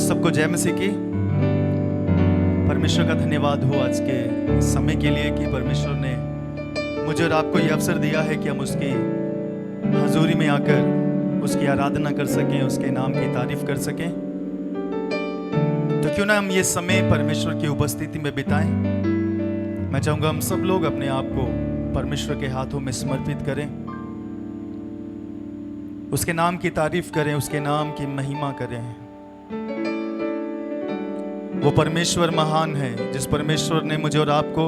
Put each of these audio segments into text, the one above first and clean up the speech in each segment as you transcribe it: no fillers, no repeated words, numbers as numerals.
सबको जय मसीह की। परमेश्वर का धन्यवाद हो आज के समय के लिए कि परमेश्वर ने मुझे और आपको ये अवसर दिया है कि हम उसकी हजूरी में आकर उसकी आराधना कर सकें, उसके नाम की तारीफ कर सकें। तो क्यों ना हम ये समय परमेश्वर की उपस्थिति में बिताएं। मैं चाहूँगा हम सब लोग अपने आप को परमेश्वर के हाथों में समर्पित करें, उसके नाम की तारीफ करें, उसके नाम की महिमा करें। वो परमेश्वर महान है जिस परमेश्वर ने मुझे और आपको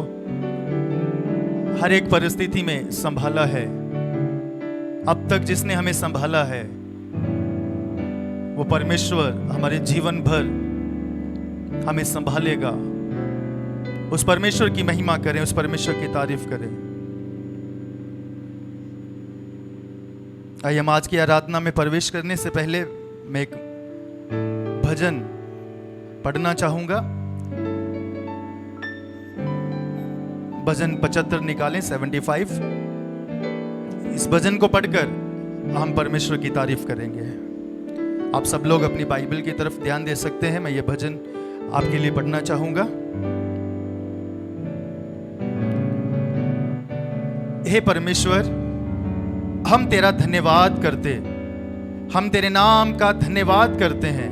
हर एक परिस्थिति में संभाला है। अब तक जिसने हमें संभाला है वो परमेश्वर हमारे जीवन भर हमें संभालेगा। उस परमेश्वर की महिमा करें, उस परमेश्वर की तारीफ करें। आइए हम आज की आराधना में प्रवेश करने से पहले मैं एक भजन पढ़ना चाहूंगा। भजन 75 निकालें, 75। इस भजन को पढ़कर हम परमेश्वर की तारीफ करेंगे। आप सब लोग अपनी बाइबल की तरफ ध्यान दे सकते हैं। मैं ये भजन आपके लिए पढ़ना चाहूंगा। हे परमेश्वर, हम तेरा धन्यवाद करते, हम तेरे नाम का धन्यवाद करते हैं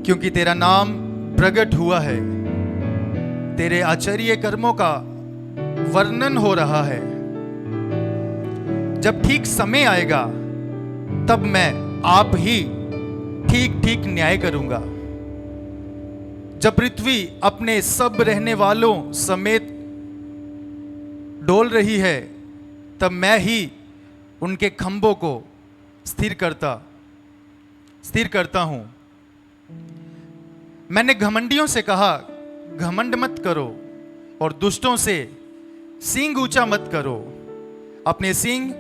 क्योंकि तेरा नाम प्रकट हुआ है। तेरे आश्चर्य कर्मों का वर्णन हो रहा है। जब ठीक समय आएगा तब मैं आप ही ठीक ठीक न्याय करूंगा। जब पृथ्वी अपने सब रहने वालों समेत डोल रही है तब मैं ही उनके खंभों को स्थिर करता हूं। मैंने घमंडियों से कहा, घमंड मत करो, और दुष्टों से सींग ऊंचा मत करो। अपने सींग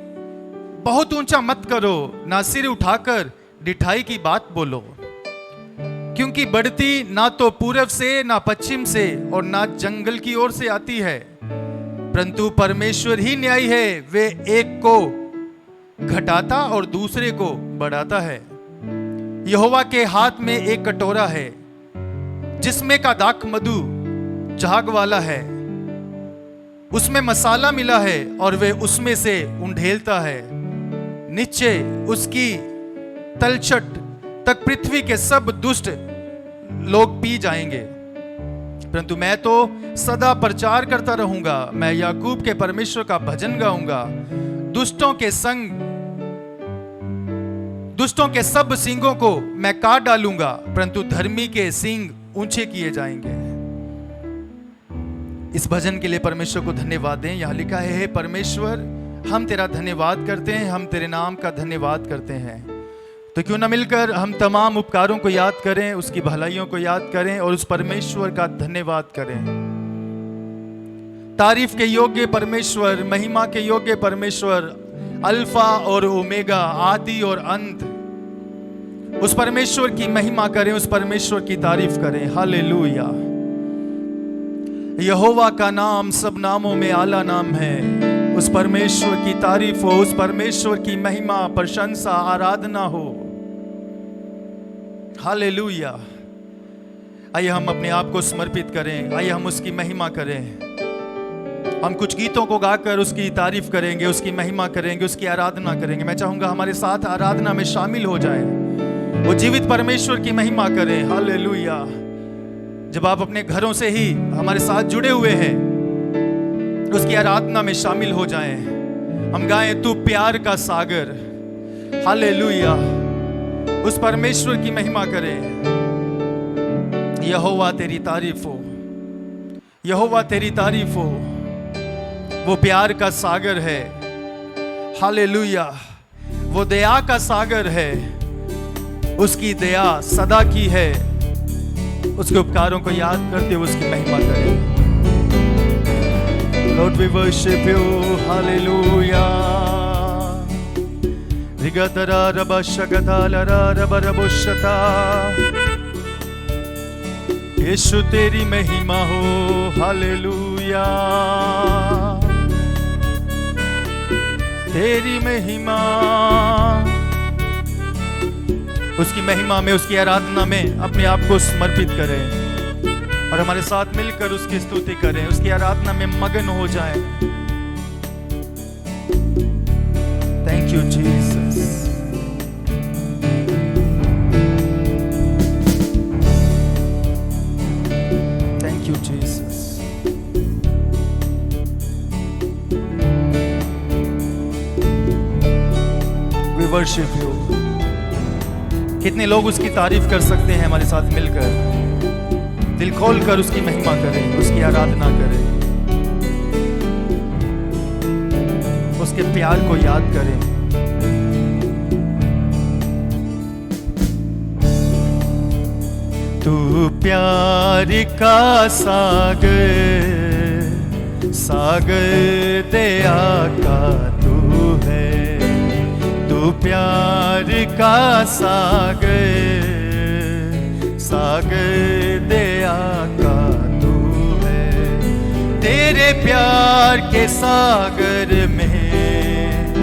बहुत ऊंचा मत करो, ना सिर उठाकर डिठाई की बात बोलो, क्योंकि बढ़ती ना तो पूरब से, ना पश्चिम से, और ना जंगल की ओर से आती है, परंतु परमेश्वर ही न्यायी है। वे एक को घटाता और दूसरे को बढ़ाता है। यहोवा के हाथ में एक कटोरा है जिसमें का दाख मधु झाग वाला है। उसमें मसाला मिला है और वे उसमें से उंडेलता है। नीचे उसकी तलछट तक पृथ्वी के सब दुष्ट लोग पी जाएंगे, परंतु मैं तो सदा प्रचार करता रहूंगा। मैं याकूब के परमेश्वर का भजन गाऊंगा। दुष्टों के सब सींगों को मैं काट डालूंगा, परंतु धर्मी के सींग ऊंचे किए जाएंगे। इस भजन के लिए परमेश्वर को धन्यवाद दें। यहां लिखा है, हे परमेश्वर, हम तेरा धन्यवाद करते हैं, हम तेरे नाम का धन्यवाद करते हैं। तो क्यों ना मिलकर हम तमाम उपकारों को याद करें, उसकी भलाइयों को याद करें और उस परमेश्वर का धन्यवाद करें। तारीफ के योग्य परमेश्वर, महिमा के योग्य परमेश्वर, अल्फा और ओमेगा, आदि और अंत, उस परमेश्वर की महिमा करें, उस परमेश्वर की तारीफ करें। हालेलुया। यहोवा का नाम सब नामों में आला नाम है। उस परमेश्वर की तारीफ हो, उस परमेश्वर की महिमा, प्रशंसा, आराधना हो। हालेलुया। आइए हम अपने आप को समर्पित करें, आइए हम उसकी महिमा करें। हम कुछ गीतों को गाकर उसकी तारीफ करेंगे, उसकी महिमा करेंगे, उसकी आराधना करेंगे। मैं चाहूंगा हमारे साथ आराधना में शामिल हो जाए, वो जीवित परमेश्वर की महिमा करें। हालेलुया। जब आप अपने घरों से ही हमारे साथ जुड़े हुए हैं, उसकी आराधना में शामिल हो जाएं। हम गाएं, तू प्यार का सागर। हालेलुया। उस परमेश्वर की महिमा करें। यहोवा तेरी तारीफ हो, यहोवा तेरी तारीफ हो। वो प्यार का सागर है। हालेलुया। वो दया का सागर है। उसकी दया सदा की है। उसके उपकारों को याद करते हुए उसकी महिमा करें। Lord, we worship you. Hallelujah. Rigatara rabashagata lara rabarabushata. यीशु तेरी महिमा हो। हालेलुया। तेरी महिमा उसकी महिमा में, उसकी आराधना में अपने आप को समर्पित करें और हमारे साथ मिलकर उसकी स्तुति करें, उसकी आराधना में मगन हो जाएं। Thank you Jesus. Thank you Jesus. We worship you. कितने लोग उसकी तारीफ कर सकते हैं हमारे साथ मिलकर? दिल खोल कर उसकी महिमा करें, उसकी आराधना करें, उसके प्यार को याद करें। तू प्यार का सागर, सागर दया का तू है। तू प्यार का सागर, सागर दया का तू है। तेरे प्यार के सागर में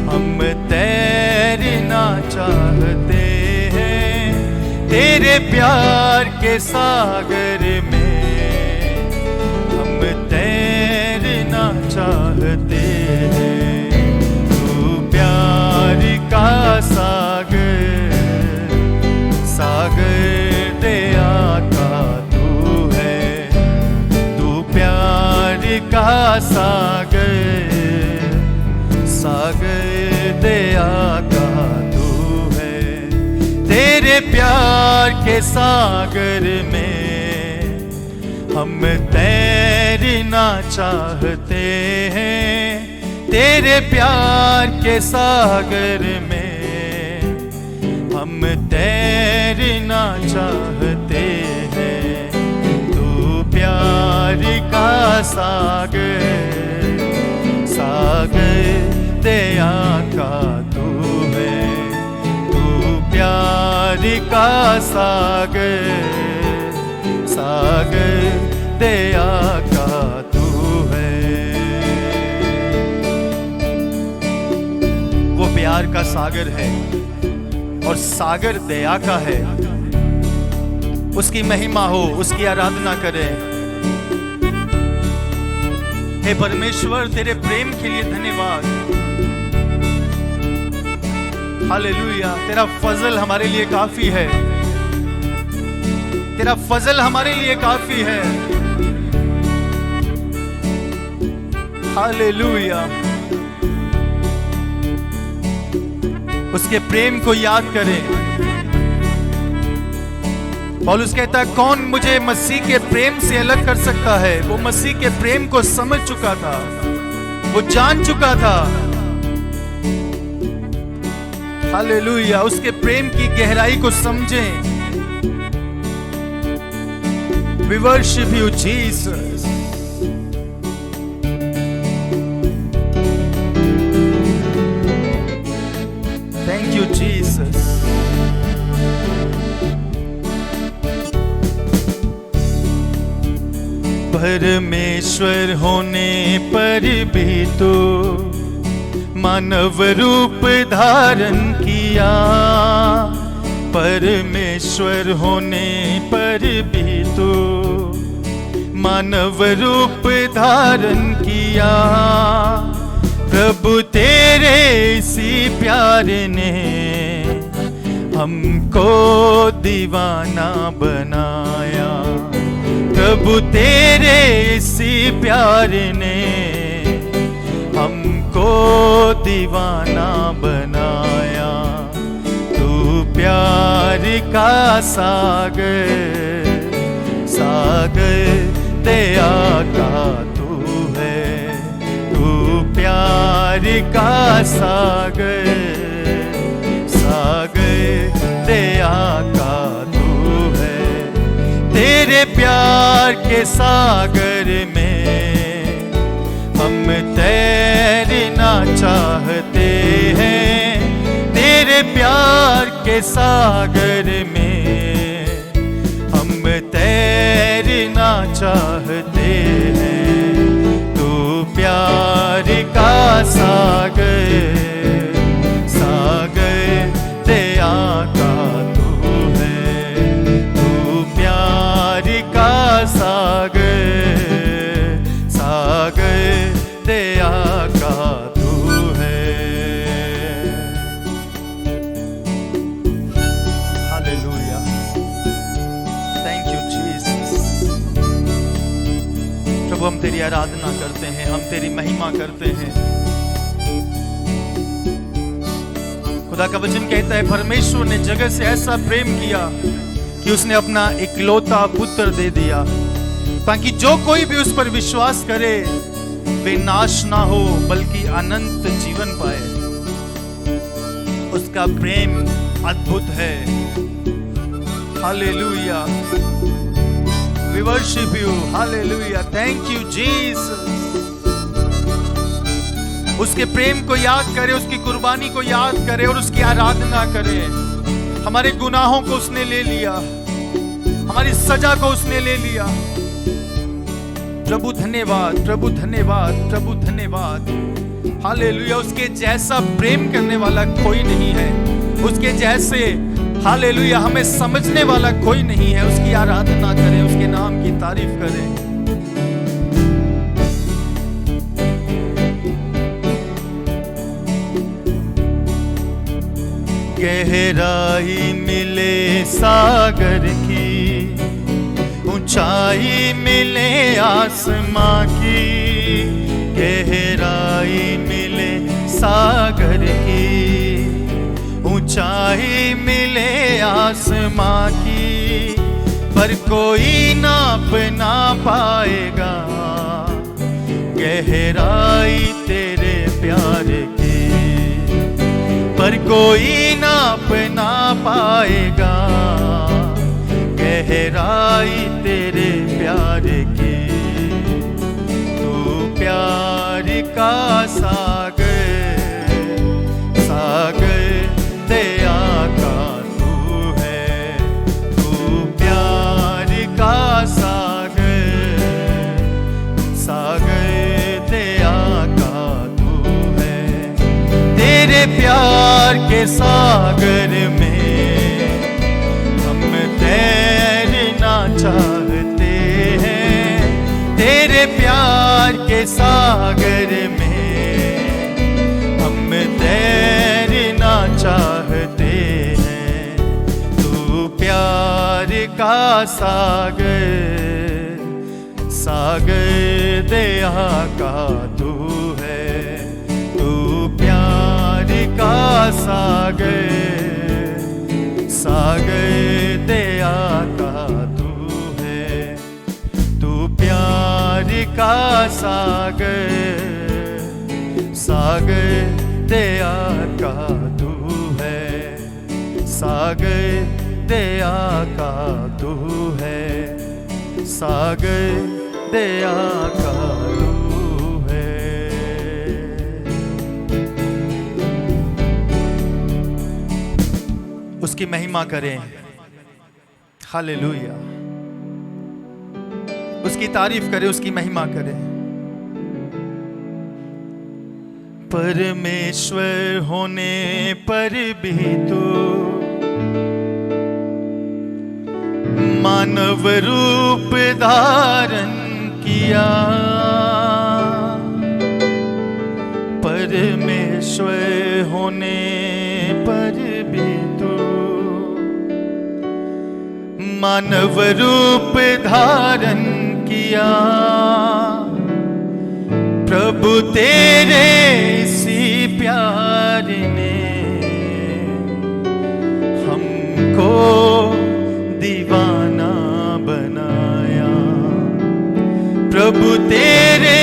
हम तैरना चाहते हैं। तेरे प्यार के सागर में हम तैरना चाहते हैं। का सागर, सागर दया का तू है। तू प्यार का सागर, सागर दया का तू है। तेरे प्यार के सागर में हम तैरना चाहते हैं। तेरे प्यार के सागर में हम तैरना चाहते हैं। तू प्यार का सागर, सागर दया का तू है। तू प्यार का सागर, सागर दया का तू है। वो प्यार का सागर है और सागर दया का है। उसकी महिमा हो, उसकी आराधना करें। हे परमेश्वर, तेरे प्रेम के लिए धन्यवाद। हालेलुया। तेरा फजल हमारे लिए काफी है। तेरा फजल हमारे लिए काफी है। हालेलुया। उसके प्रेम को याद करें। पौलुस कहता है, कौन मुझे मसीह के प्रेम से अलग कर सकता है? वो मसीह के प्रेम को समझ चुका था, वो जान चुका था। हालेलुया। उसके प्रेम की गहराई को समझें। We worship you Jesus. Thank you, Jesus. परमेश्वर होने पर भी तो मानव रूप धारण किया। परमेश्वर होने पर भी तो मानव रूप धारण किया। प्रभु तेरे इसी प्यार ने हमको दीवाना बनाया। प्रभु तेरे इसी प्यार ने हमको दीवाना बनाया। तू प्यार का सागर, सागर दया का तू है। तू प्यार का सागर, सागर दया का तू है। तेरे प्यार के सागर में हम तैरना चाहते हैं। तेरे प्यार के सागर में हम तैरना चाहते हैं। तू प्यार का सागर, सागर दया का सागर दया का तू है। Hallelujah, thank you Jesus. प्रभु हम तेरी आराधना करते हैं, हम तेरी महिमा करते हैं। खुदा का वचन कहता है परमेश्वर ने जगत से ऐसा प्रेम किया कि उसने अपना इकलौता पुत्र दे दिया, ताकि जो कोई भी उस पर विश्वास करे वे नाश ना हो बल्कि अनंत जीवन पाए। उसका प्रेम अद्भुत है। Hallelujah, we worship you. Hallelujah, thank you Jesus. उसके प्रेम को याद करें, उसकी कुर्बानी को याद करें और उसकी आराधना करें। हमारे गुनाहों को उसने ले लिया, हमारी सजा को उसने ले लिया। प्रभु धन्यवाद, प्रभु धन्यवाद, प्रभु धन्यवाद। हालेलुया, उसके जैसा प्रेम करने वाला कोई नहीं है, उसके जैसे हालेलुया हमें समझने वाला कोई नहीं है। उसकी आराधना करें, उसके नाम की तारीफ करें। गहराई मिले सागर की, ऊंचाई मिले आसमां की। गहराई मिले सागर की, ऊंचाई मिले आसमां की, पर कोई नाप ना पाएगा गहराई तेरे प्यार की। पर कोई नाप ना पाएगा गहराई तेरे प्यार की। तू प्यार का सागर, सागर दया का तू है। तू प्यार का सागर, सागर दया का तू है। तेरे प्यार के सागर में हम तैरना चाहते हैं। तेरे प्यार के सागर में हम तैरना चाहते हैं। तू प्यार का सागर, सागर दया का तू है। तू प्यार का सागर, सागर दया का तू है। तू प्यार का सागर, सागर दया का तू है। सागर दया का तू है, सागर दया का तू है। उसकी महिमा करें। हालेलुया, उसकी तारीफ करें, उसकी महिमा करें। परमेश्वर होने पर भी तो मानव रूप धारण किया। परमेश्वर होने पर भी तो मानव रूप धारण किया। प्रभु तेरे इसी प्यार ने हमको दीवाना बनाया। प्रभु तेरे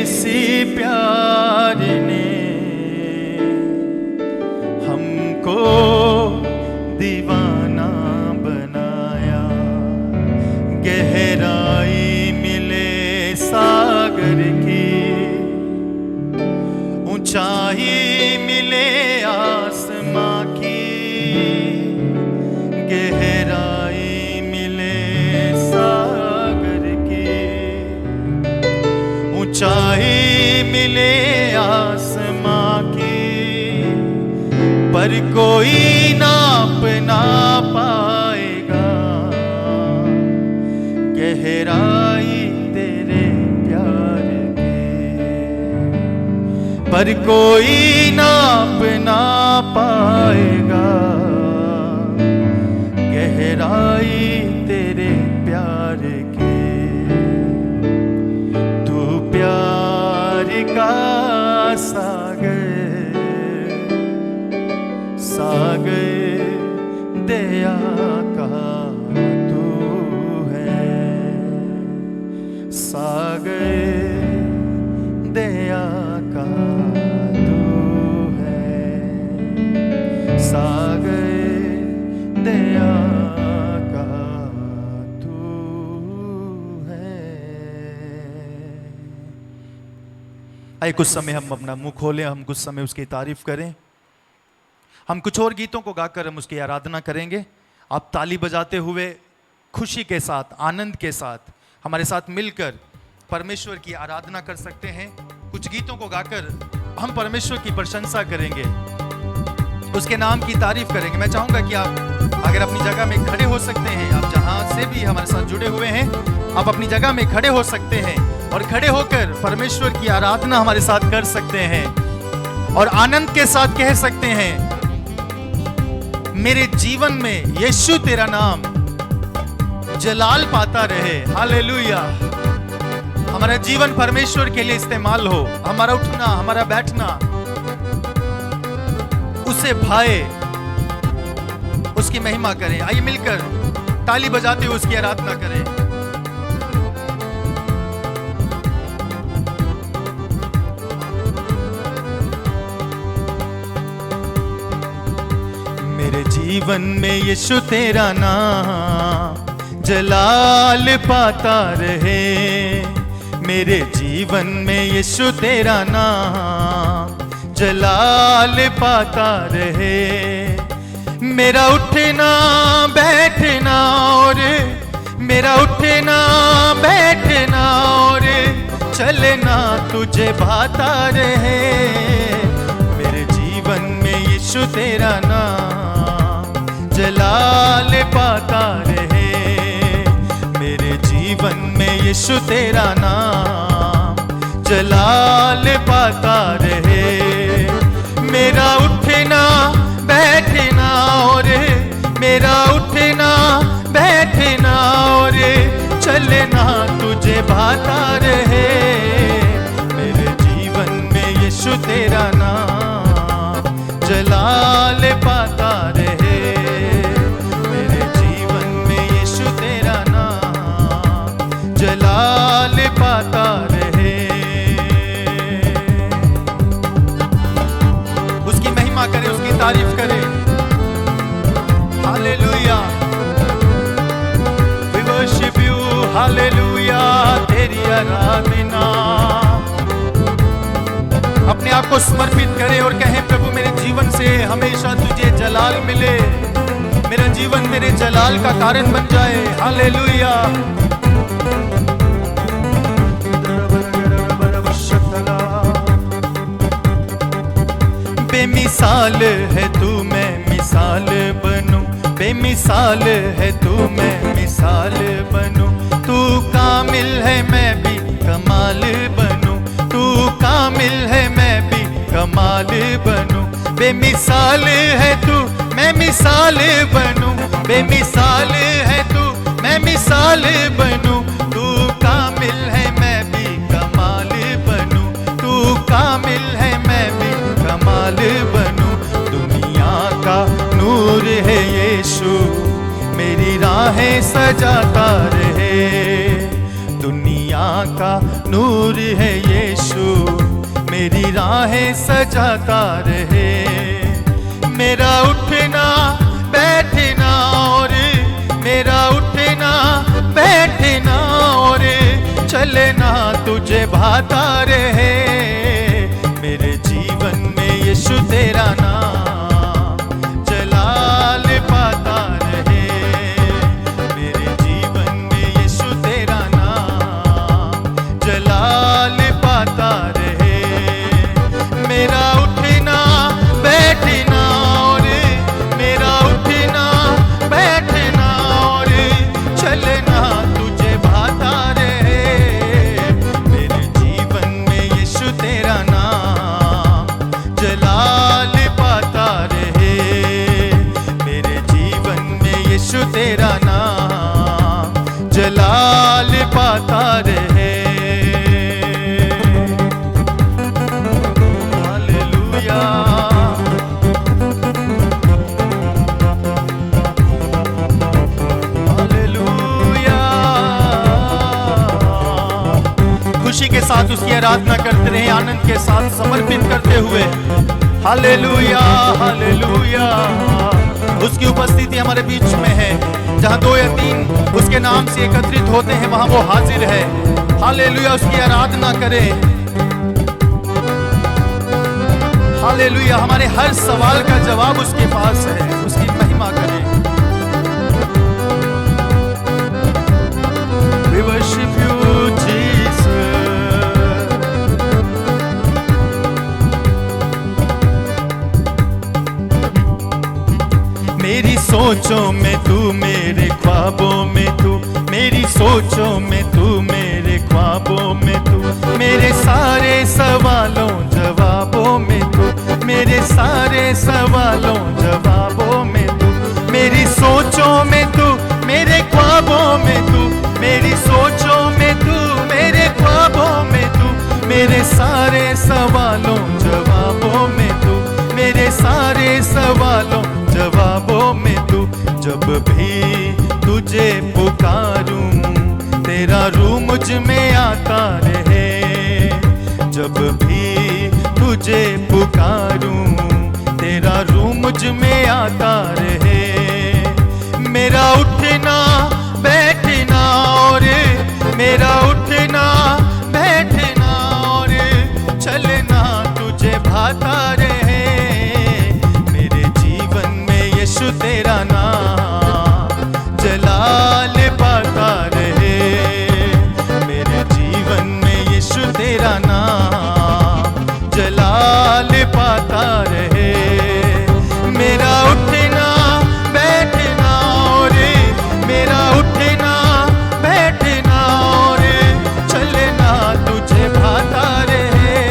इसी प्यार ने हमको दीवाना बनाया। गहराई मिले सागर की, ऊंचाई मिले आसमां की। गहराई मिले सागर की, ऊंचाई मिले आसमां की। पर कोई नाप ना पाएगा गहराई तेरे प्यार की। पर कोई नाप ना पाएगा गहराई तेरे प्यार की। तू प्यार का सागर, सागर दया का तू है, सागर दया का तू है, सागर दया का तू है। आइए कुछ समय हम अपना मुंह खोलें, हम कुछ समय उसकी तारीफ करें। हम कुछ और गीतों को गाकर हम उसकी आराधना करेंगे। आप ताली बजाते हुए खुशी के साथ, आनंद के साथ हमारे साथ मिलकर परमेश्वर की आराधना कर सकते हैं। कुछ गीतों को गाकर हम परमेश्वर की प्रशंसा करेंगे, उसके नाम की तारीफ करेंगे। मैं चाहूंगा कि आप अगर अपनी जगह में खड़े हो सकते हैं, आप जहां से भी हमारे साथ जुड़े हुए हैं, आप अपनी जगह में खड़े हो सकते हैं और खड़े होकर परमेश्वर की आराधना हमारे साथ कर सकते हैं और आनंद के साथ कह सकते हैं, मेरे जीवन में यीशु तेरा नाम जलाल पाता रहे। हालेलुया। हमारा जीवन परमेश्वर के लिए इस्तेमाल हो, हमारा उठना, हमारा बैठना उसे भाए, उसकी महिमा करें। आइए मिलकर ताली बजाते हुए उसकी आराधना करें। मेरे जीवन में यीशु तेरा नाम जलाल पाता रहे। मेरे जीवन में यीशु तेरा नाम जलाल पाता रहे। मेरा उठना बैठना और मेरा उठना बैठना और चलना तुझे भाता रहे। मेरे जीवन में यीशु तेरा नाम जलाल पाता रहे। मेरे जीवन में यीशु तेरा नाम जलाल पाता रहे। मेरा उठना बैठना और मेरा उठना बैठना और चलना तुझे भाता रहे। मेरे जीवन में यीशु तेरा नाम जलाल पाता रहे। मेरे जीवन में यीशु तेरा नाम जलाल पाता रहे। उसकी महिमा करें, उसकी तारीफ करें। Hallelujah, we worship you. Hallelujah, तेरी आराधना। अपने आप को समर्पित करें और कहें, प्रभु मेरे जीवन से हमेशा तुझे जलाल मिले, मेरा जीवन तेरे जलाल का कारण बन जाए। हालेलुया। बेमिसाल है तू, मैं मिसाल बनूं। बेमिसाल है तू, मैं मिसाल बनूं। तू कामिल है, मैं भी कमाल बनूं। तू कामिल है, मैं भी कमाल बनूं। बेमिसाल है तू, मैं मिसाल बनूं। बेमिसाल है तू, मैं मिसाल बनूं। तू कामिल है, मैं भी कमाल बनूं। तू कामिल है, मैं भी कमाल बनूं। दुनिया का नूर है यीशु, मेरी राहें सजाता रहे। दुनिया का नूर है यीशु, मेरी राहें सजाता रहे। मेरा उठना बैठना और मेरा उठना बैठना और चलना तुझे भाता रहे। मेरे जीवन में यीशु तेरा नाम जलाल पाता रहे। मेरे जीवन में यीशु तेरा नाम जलाल पाता रहे। मेरा उठना बैठना और मेरा उठना बैठना और चलना तुझे भाता रहे। मेरे जीवन में यीशु आनंद के साथ समर्पित करते हुए हालेलुया हालेलुया। उसकी उपस्थिति हमारे बीच में है, जहां 2 या 3 उसके नाम से एकत्रित होते हैं वहां वो हाजिर है। हालेलुया, उसकी आराधना करें। हालेलुया, हमारे हर सवाल का जवाब उसके पास है, उसकी महिमा करें। We worship you, Jesus. मेरी सोचों में तू, मेरे ख्वाबों में तू, मेरी सोचों में तू, मेरे ख्वाबों में तू, मेरे सारे सवालों जवाबों में तू, मेरे सारे सवालों जवाबों में तू, मेरी सोचों में तू, मेरे ख्वाबों में तू, मेरी सोचों में तू, मेरे ख्वाबों में तू, मेरे सारे सवालों जवाबों में तू, मेरे सारे सवालों जवाबों में तू। जब भी तुझे पुकारूं तेरा रूह मुझ में आता रहे, जब भी तुझे पुकारूं तेरा रूह मुझ में आता रहे। मेरा उठना बैठना और मेरा उठना बैठना और चलना तुझे भाता रहे। मेरे जीवन में यीशु तेरा नाम जलाल पाता रहे, मेरे जीवन में यीशु तेरा नाम जलाल पाता रहे। मेरा उठना बैठना और मेरा उठना बैठना और चलना तुझे भाता रहे।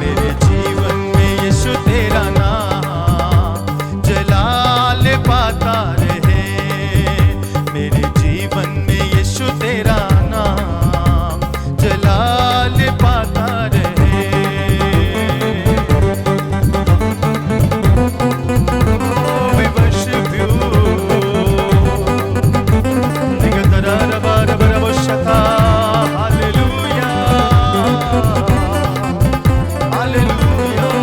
मेरे जीवन में यीशु तेरा नाम जलाल पाता रहे, मेरे जीवन में यीशु तेरा नाम जलाल पाता रहे। We worship you. Hallelujah. Hallelujah.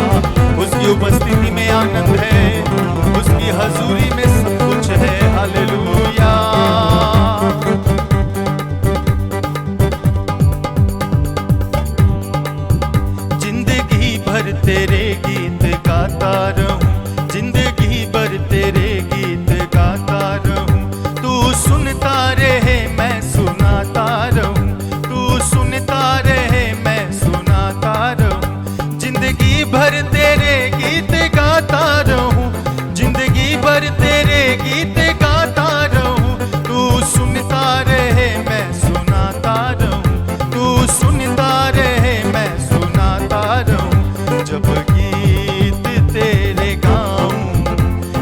उसकी उपस्थिति में आनंद है, उसकी हजूरी में सब कुछ है। हालेलुया। जिंदगी भर तेरे गीत गाता रहूं, जिंदगी भर तेरे गीत गाता रहूं। तू सुनता रहे मैं सुनाता रहूं, तू सुनता रहे मैं सुनाता रहूं। जिंदगी भर तेरे गीत गाता रहूं, जिंदगी भर तेरे गीत गाता रहूं। तू सुनता रहे मैं सुनाता रहूं, तू सुनता रहे मैं सुनाता रहूं। जब गीत तेरे गाऊं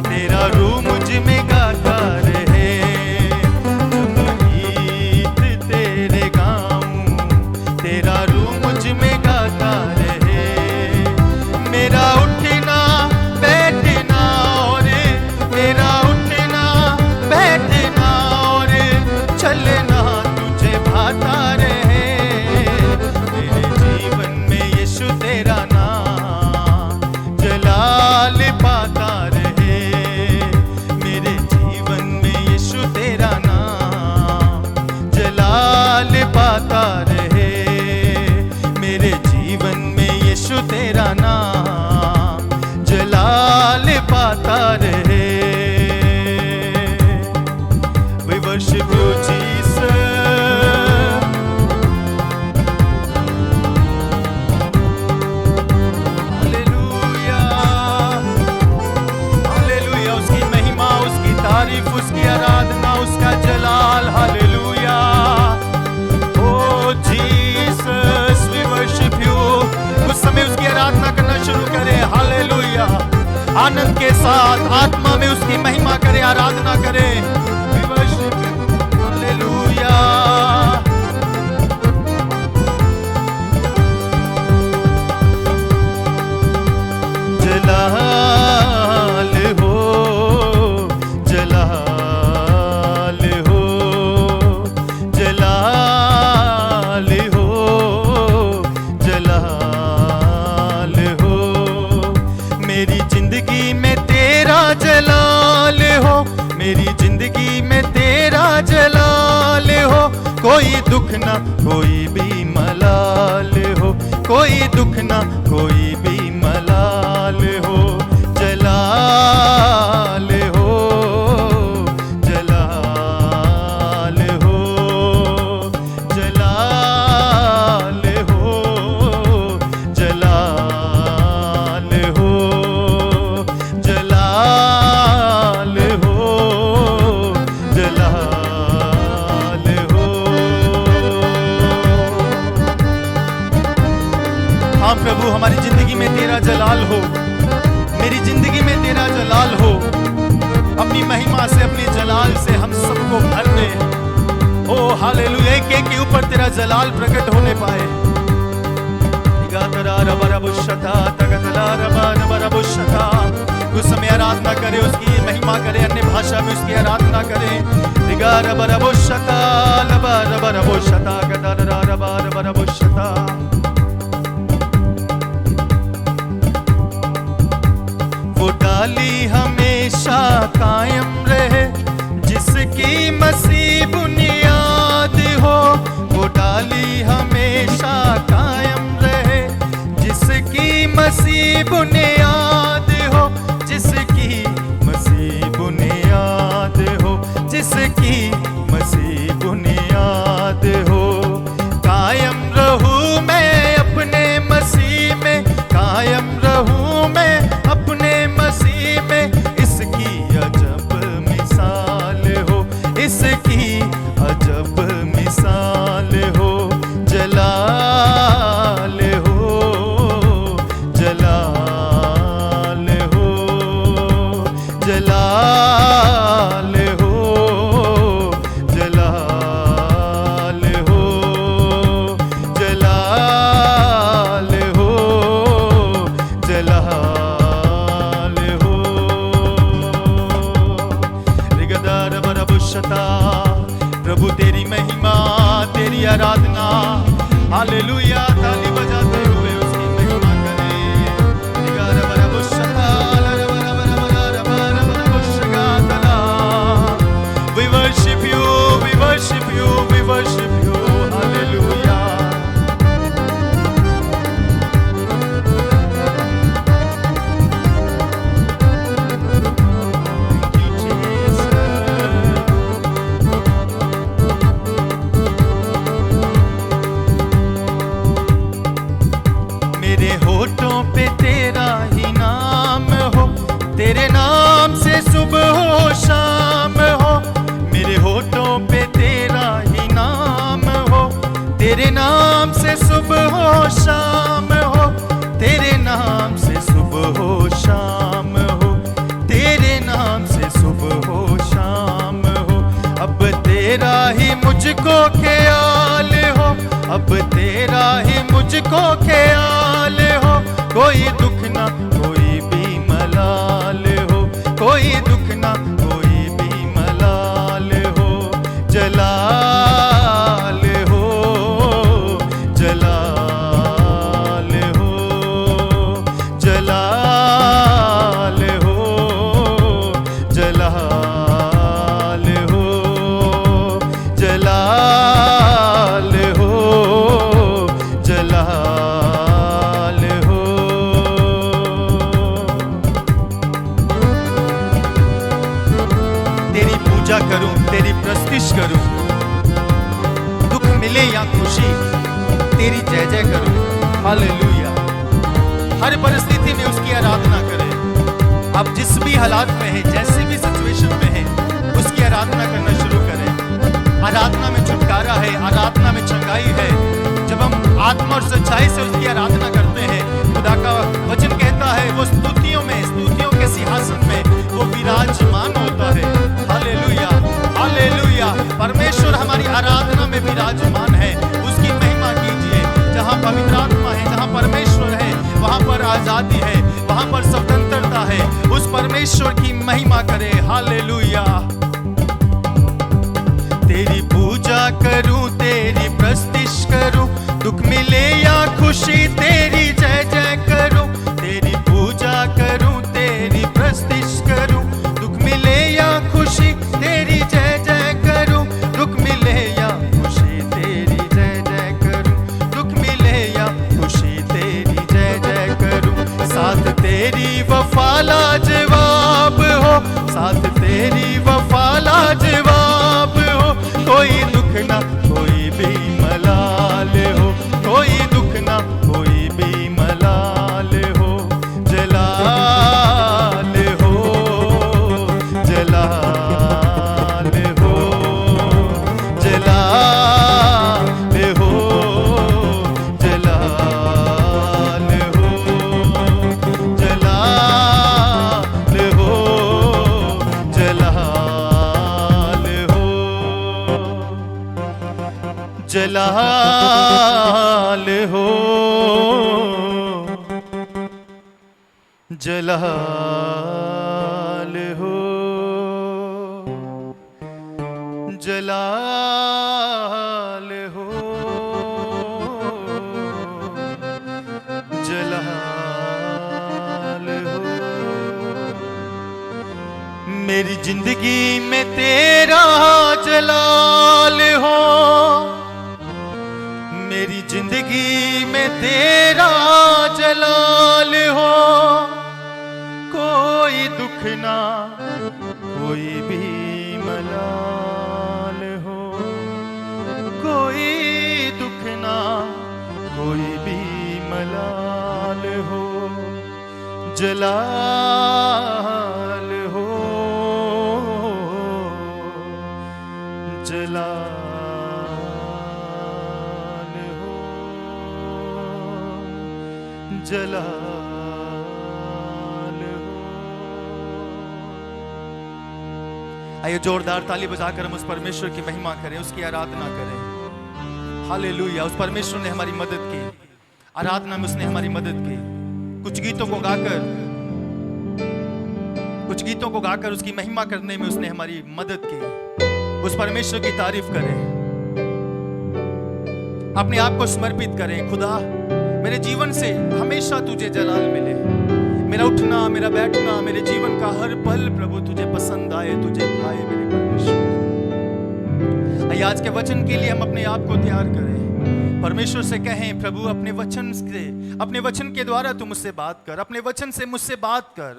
तेरा रूह मुझ में गाता रहे, जब गीत तेरे गाऊं तेरा रूह मुझ में गाता रहे। मेरा उठना बैठना और मेरा उठना बैठना और चलना तुझे भाता रहे। मेरे जीवन में यीशु तेरा नाम जलाल पाता रहे, मेरे जीवन में यीशु तेरा नाम जलाल पाता रहे। मेरे जीवन में यीशु तेरा नाम जलाल पाता रहे। We worship you, Jesus. Hallelujah hallelujah. उसकी महिमा, उसकी तारीफ, उसकी आराधना, उसका जलाल। Hallelujah. Oh Jesus we worship you. उस समय उसकी आराधना करना शुरू करें। हालेलुया। आनंद के साथ आत्मा में उसकी महिमा करें, आराधना करें। We worship you. हालेलुया। जलाल हो जलाल हो जलाल हो जलाल मेरी जिंदगी में तेरा जलाल हो, कोई दुख ना कोई भी मलाल हो, कोई दुख ना कोई भी मलाल हो। जलाल हो, जलाल हो, जलाल हो, जलाल हो, जलाल हो, जलाल हो। हाँ प्रभु, हमारी जिंदगी में तेरा जलाल हो, मेरी जिंदगी में तेरा जलाल हो। अपनी महिमा से, अपने जलाल से हम सबको भर दे। ओ हालेलुया, एक एक के ऊपर तेरा जलाल प्रकट होने पाए। कुछ समय आराधना करे, उसकी महिमा करे, अन्य भाषा में उसकी आराधना करे। वो डाली हमेशा कायम रहे जिसकी मसीह बुनियाद हो, वो डाली हमेशा कायम रहे जिसकी मसीह बुनियाद हो, जिसकी मसीह बुनियाद हो, जिसकी मसीह बुनियाद हो। कायम रहूं मैं अपने मसीह में, कायम रहूं मैं अपने मसीह में, इसकी अजब मिसाल हो, इसकी अजब मिसाल हो। जलाल हो, जलाल हो, जलाल हो, जलाल हो, जलाल हो, जलाल हो। रिगदार बरबुशता, प्रभु तेरी महिमा, तेरी आराधना। हालेलुया, ताली बजाते हुए उसकी महिमा करें। रिगार बरबुशता, लरबरबरबरबरबरबरबुशगातला। We worship you, we worship you, we worship you. Hallelujah. मेरे होठों पे तेरा ही नाम हो, तेरे नाम से सुबह हो शाम हो। मेरे होठों पे तेरा ही नाम हो, तेरे नाम से सुबह हो शाम हो, तेरे नाम से सुबह हो शाम हो, तेरे नाम से सुबह हो शाम हो। अब तेरा ही मुझको ख्याल हो, अब तेरा ही मुझको ख्याल हो। कोई दुख ना कोई भी मलाल हो, कोई दुख ना कोई भी मलाल हो। जलाल हो, जलाल हो, जलाल हो, जलाल हो, जलाल हो, जलाल हो। तेरी पूजा करूं, तेरी प्रस्तुति करूं, दुख मिले या खुशी तेरी जय जय करूं। हालेलुया। हर परिस्थिति में उसकी आराधना करें। आप जिस भी हालात में है, जैसे भी सिचुएशन में है, उसकी आराधना करना शुरू करें। आराधना में छुटकारा है, आराधना में चंगाई है। जब हम आत्मा और सच्चाई से उसकी आराधना करते हैं, खुदा का वचन कहता है वो स्तुतियों में, स्तुतियों के सिंहासन में वो विराजमान होता है। Hallelujah, hallelujah. परमेश्वर हमारी आराधना में विराजमान है। उसकी महिमा कीजिए। जहाँ पवित्र आत्मा है, जहाँ परमेश्वर है, वहाँ पर आजादी है, वहाँ पर स्वतंत्रता है। उस परमेश्वर की महिमा करे। हालेलुया। तेरी पूजा करूं, तेरी प्रस्तुति करूं, दुख मिले या खुशी तेरी जय जय करूं। तेरी पूजा करूं, तेरी प्रस्तुति करूं, दुख मिले या खुशी तेरी वफा लाजवाब हो, साथ तेरी वफा लाजवाब हो। कोई दुख ना कोई भी मलाल हो, कोई दुख ना कोई भी मलाल हो। जलाल हो, जलाल हो, जलाल हो, जलाल हो, जलाल हो, जलाल हो, जलाल हो, जलाल हो, जलाल हो, जलाल हो। मेरी जिंदगी में तेरा जलाल हो, मेरी जिंदगी में तेरा जलाल हो। कोई दुख ना कोई भी मलाल हो, कोई दुख ना कोई भी मलाल हो। जलाल हो, जलाल हो, जलाल हो। आइए जोरदार ताली बजाकर हम उस परमेश्वर की महिमा करें, उसकी आराधना करें। हालेलुया। उस परमेश्वर ने हमारी मदद की, आराधना में उसने हमारी मदद की। कुछ गीतों को गाकर उसकी महिमा करने में उसने हमारी मदद की। उस परमेश्वर की तारीफ करें, अपने आप को समर्पित करें। खुदा, मेरे जीवन से हमेशा तुझे जलाल मिले। मेरा उठना, मेरा बैठना, मेरे जीवन का हर पल प्रभु तुझे पसंद आए, तुझे भाए मेरे परमेश्वर। आइए आज के वचन के लिए हम अपने आप को तैयार करें। परमेश्वर से कहें, प्रभु अपने वचन के द्वारा तू मुझसे बात कर, अपने वचन से मुझसे बात कर।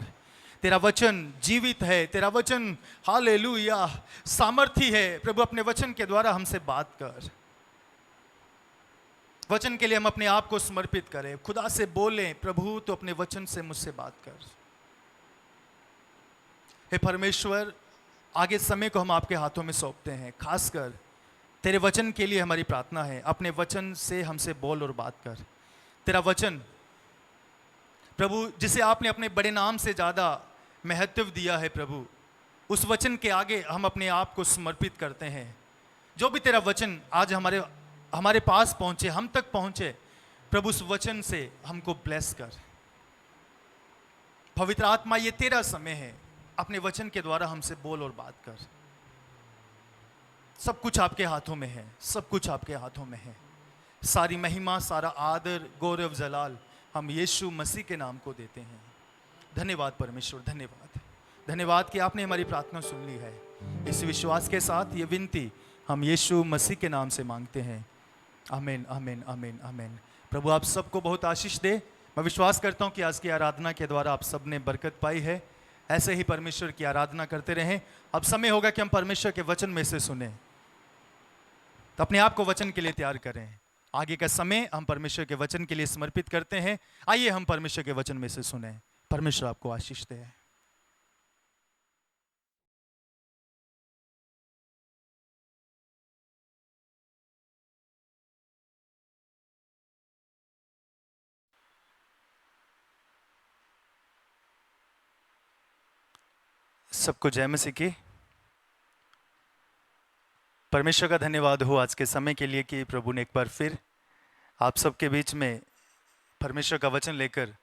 तेरा वचन जीवित है, तेरा वचन हालेलुया सामर्थी है। प्रभु अपने वचन के द्वारा हमसे बात कर। वचन के लिए हम अपने आप को समर्पित करें, खुदा से बोलें, प्रभु तो अपने वचन से मुझसे बात कर। हे परमेश्वर, आगे समय को हम आपके हाथों में सौंपते हैं। खासकर तेरे वचन के लिए हमारी प्रार्थना है, अपने वचन से हमसे बोल और बात कर। तेरा वचन प्रभु, जिसे आपने अपने बड़े नाम से ज़्यादा महत्व दिया है प्रभु, उस वचन के आगे हम अपने आप को समर्पित करते हैं। जो भी तेरा वचन आज हमारे पास पहुंचे, हम तक पहुंचे, प्रभु उस वचन से हमको ब्लेस कर। पवित्र आत्मा, ये तेरा समय है, अपने वचन के द्वारा हमसे बोल और बात कर। सब कुछ आपके हाथों में है, सब कुछ आपके हाथों में है। सारी महिमा, सारा आदर, गौरव, जलाल हम यीशु मसीह के नाम को देते हैं। धन्यवाद परमेश्वर, धन्यवाद, धन्यवाद कि आपने हमारी प्रार्थना सुन ली है। इस विश्वास के साथ ये विनती हम यीशु मसीह के नाम से मांगते हैं। आमीन, आमीन, आमीन, आमीन। प्रभु आप सबको बहुत आशीष दे। मैं विश्वास करता हूँ कि आज की आराधना के द्वारा आप सब ने बरकत पाई है। ऐसे ही परमेश्वर की आराधना करते रहें। अब समय होगा कि हम परमेश्वर के वचन में से सुने, तो अपने आप को वचन के लिए तैयार करें। आगे का समय हम परमेश्वर के वचन के लिए समर्पित करते हैं। आइए हम परमेश्वर के वचन में से सुने। परमेश्वर आपको आशीष दे। सबको जय मसीह की। परमेश्वर का धन्यवाद हो आज के समय के लिए कि प्रभु ने एक बार फिर आप सबके बीच में परमेश्वर का वचन लेकर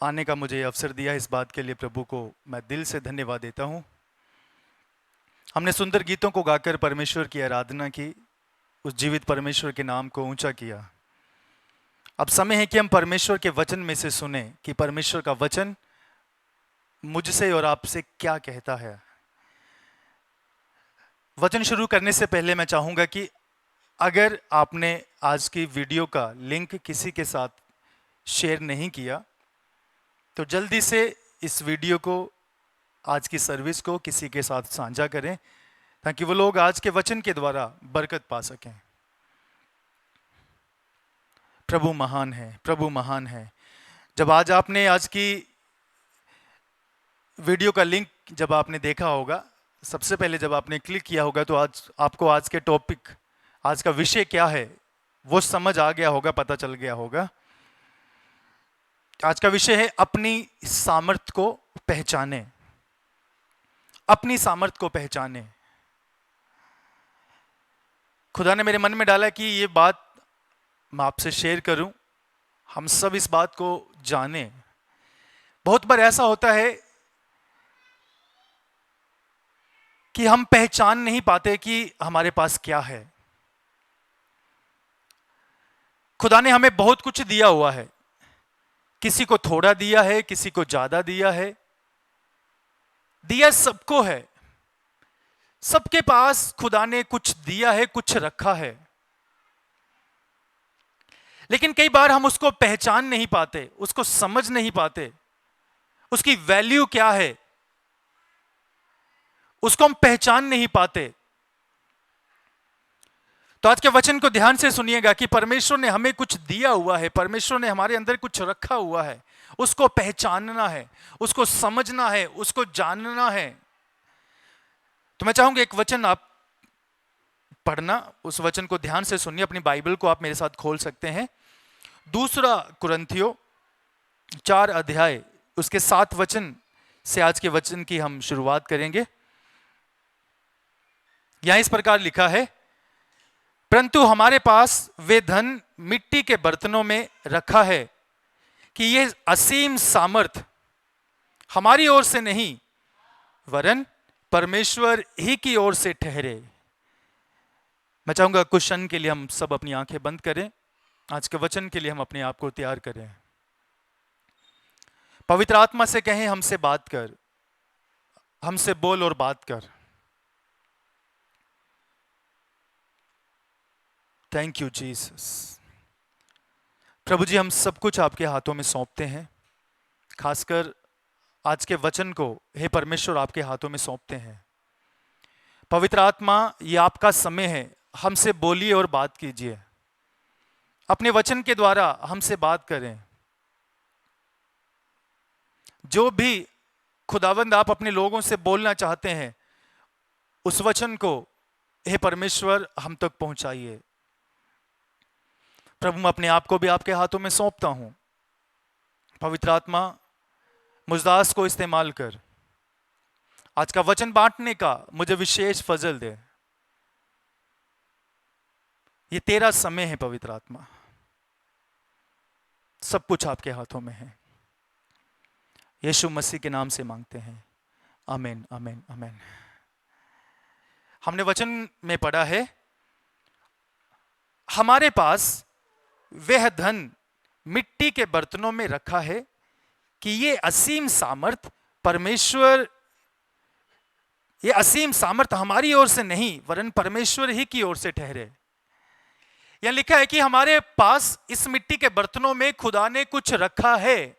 आने का मुझे अवसर दिया। इस बात के लिए प्रभु को मैं दिल से धन्यवाद देता हूँ। हमने सुंदर गीतों को गाकर परमेश्वर की आराधना की, उस जीवित परमेश्वर के नाम को ऊंचा किया। अब समय है कि हम परमेश्वर के वचन में से सुने कि परमेश्वर का वचन मुझसे और आपसे क्या कहता है। वचन शुरू करने से पहले मैं चाहूँगा कि अगर आपने आज की वीडियो का लिंक किसी के साथ शेयर नहीं किया तो जल्दी से इस वीडियो को, आज की सर्विस को किसी के साथ साझा करें ताकि वो लोग आज के वचन के द्वारा बरकत पा सकें। प्रभु महान है, प्रभु महान है। जब आज आपने आज की वीडियो का लिंक जब आपने देखा होगा, सबसे पहले जब आपने क्लिक किया होगा, तो आज आपको आज के टॉपिक, आज का विषय क्या है वो समझ आ गया होगा, पता चल गया होगा। आज का विषय है अपनी सामर्थ को पहचाने, अपनी सामर्थ को पहचाने। खुदा ने मेरे मन में डाला कि ये बात मैं आपसे शेयर करूं, हम सब इस बात को जाने। बहुत बार ऐसा होता है कि हम पहचान नहीं पाते कि हमारे पास क्या है। खुदा ने हमें बहुत कुछ दिया हुआ है, किसी को थोड़ा दिया है, किसी को ज्यादा दिया है, दिया सबको है। सबके पास खुदा ने कुछ दिया है, कुछ रखा है, लेकिन कई बार हम उसको पहचान नहीं पाते, उसको समझ नहीं पाते, उसकी वैल्यू क्या है उसको हम पहचान नहीं पाते। तो आज के वचन को ध्यान से सुनिएगा कि परमेश्वर ने हमें कुछ दिया हुआ है, परमेश्वर ने हमारे अंदर कुछ रखा हुआ है, उसको पहचानना है, उसको समझना है, उसको जानना है। तो मैं चाहूंगा एक वचन आप पढ़ना, उस वचन को ध्यान से सुनिए। अपनी बाइबल को आप मेरे साथ खोल सकते हैं। 2 कुरिन्थियों 4 अध्याय उसके 7 वचन से आज के वचन की हम शुरुआत करेंगे। यहां इस प्रकार लिखा है, परंतु हमारे पास वे धन मिट्टी के बर्तनों में रखा है कि यह असीम सामर्थ हमारी ओर से नहीं वरन परमेश्वर ही की ओर से ठहरे। मैं चाहूंगा कुछ क्षण के लिए हम सब अपनी आंखें बंद करें, आज के वचन के लिए हम अपने आप को तैयार करें। पवित्र आत्मा से कहें, हमसे बात कर, हमसे बोल और बात कर। Thank you Jesus. प्रभु जी, हम सब कुछ आपके हाथों में सौंपते हैं, खासकर आज के वचन को हे परमेश्वर आपके हाथों में सौंपते हैं। पवित्र आत्मा, ये आपका समय है, हमसे बोलिए और बात कीजिए, अपने वचन के द्वारा हमसे बात करें। जो भी खुदावंद आप अपने लोगों से बोलना चाहते हैं, उस वचन को हे परमेश्वर हम तक पहुंचाइए। प्रभु, मैं अपने आप को भी आपके हाथों में सौंपता हूं। पवित्र आत्मा, मुजदास को इस्तेमाल कर, आज का वचन बांटने का मुझे विशेष फजल दे। ये तेरा समय है पवित्र आत्मा, सब कुछ आपके हाथों में है। यीशु मसीह के नाम से मांगते हैं, आमीन, आमीन, आमीन। हमने वचन में पढ़ा है, हमारे पास वह धन मिट्टी के बर्तनों में रखा है कि ये असीम सामर्थ परमेश्वर, ये असीम सामर्थ हमारी ओर से नहीं वरन परमेश्वर ही की ओर से ठहरे। यह लिखा है कि हमारे पास इस मिट्टी के बर्तनों में खुदा ने कुछ रखा है,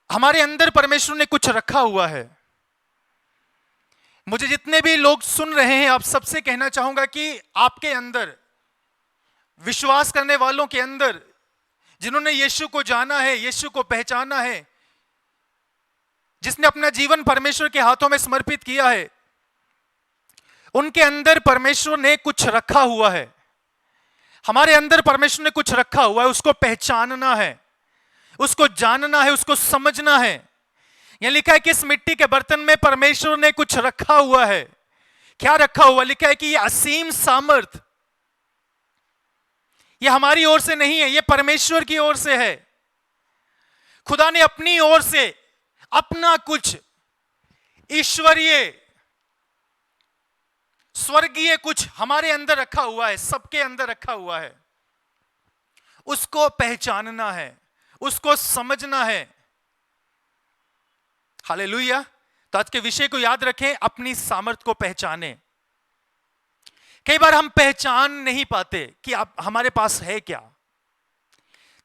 हमारे अंदर परमेश्वर ने कुछ रखा हुआ है। मुझे जितने भी लोग सुन रहे हैं, आप सबसे कहना चाहूंगा कि आपके अंदर, विश्वास करने वालों के अंदर, जिन्होंने यीशु को जाना है, यीशु को पहचाना है, जिसने अपना जीवन परमेश्वर के हाथों में समर्पित किया है, उनके अंदर परमेश्वर ने कुछ रखा हुआ है। हमारे अंदर परमेश्वर ने कुछ रखा हुआ है, उसको पहचानना है, उसको जानना है, उसको समझना है। यह लिखा है कि इस मिट्टी के बर्तन में परमेश्वर ने कुछ रखा हुआ है। क्या रखा हुआ? लिखा है कि यह असीम सामर्थ, यह हमारी ओर से नहीं है, यह परमेश्वर की ओर से है। खुदा ने अपनी ओर से अपना कुछ ईश्वरीय, स्वर्गीय कुछ हमारे अंदर रखा हुआ है, सबके अंदर रखा हुआ है। उसको पहचानना है, उसको समझना है। हालेलुया। तो आज के विषय को याद रखें, अपनी सामर्थ को पहचाने। कई बार हम पहचान नहीं पाते कि आप हमारे पास है क्या।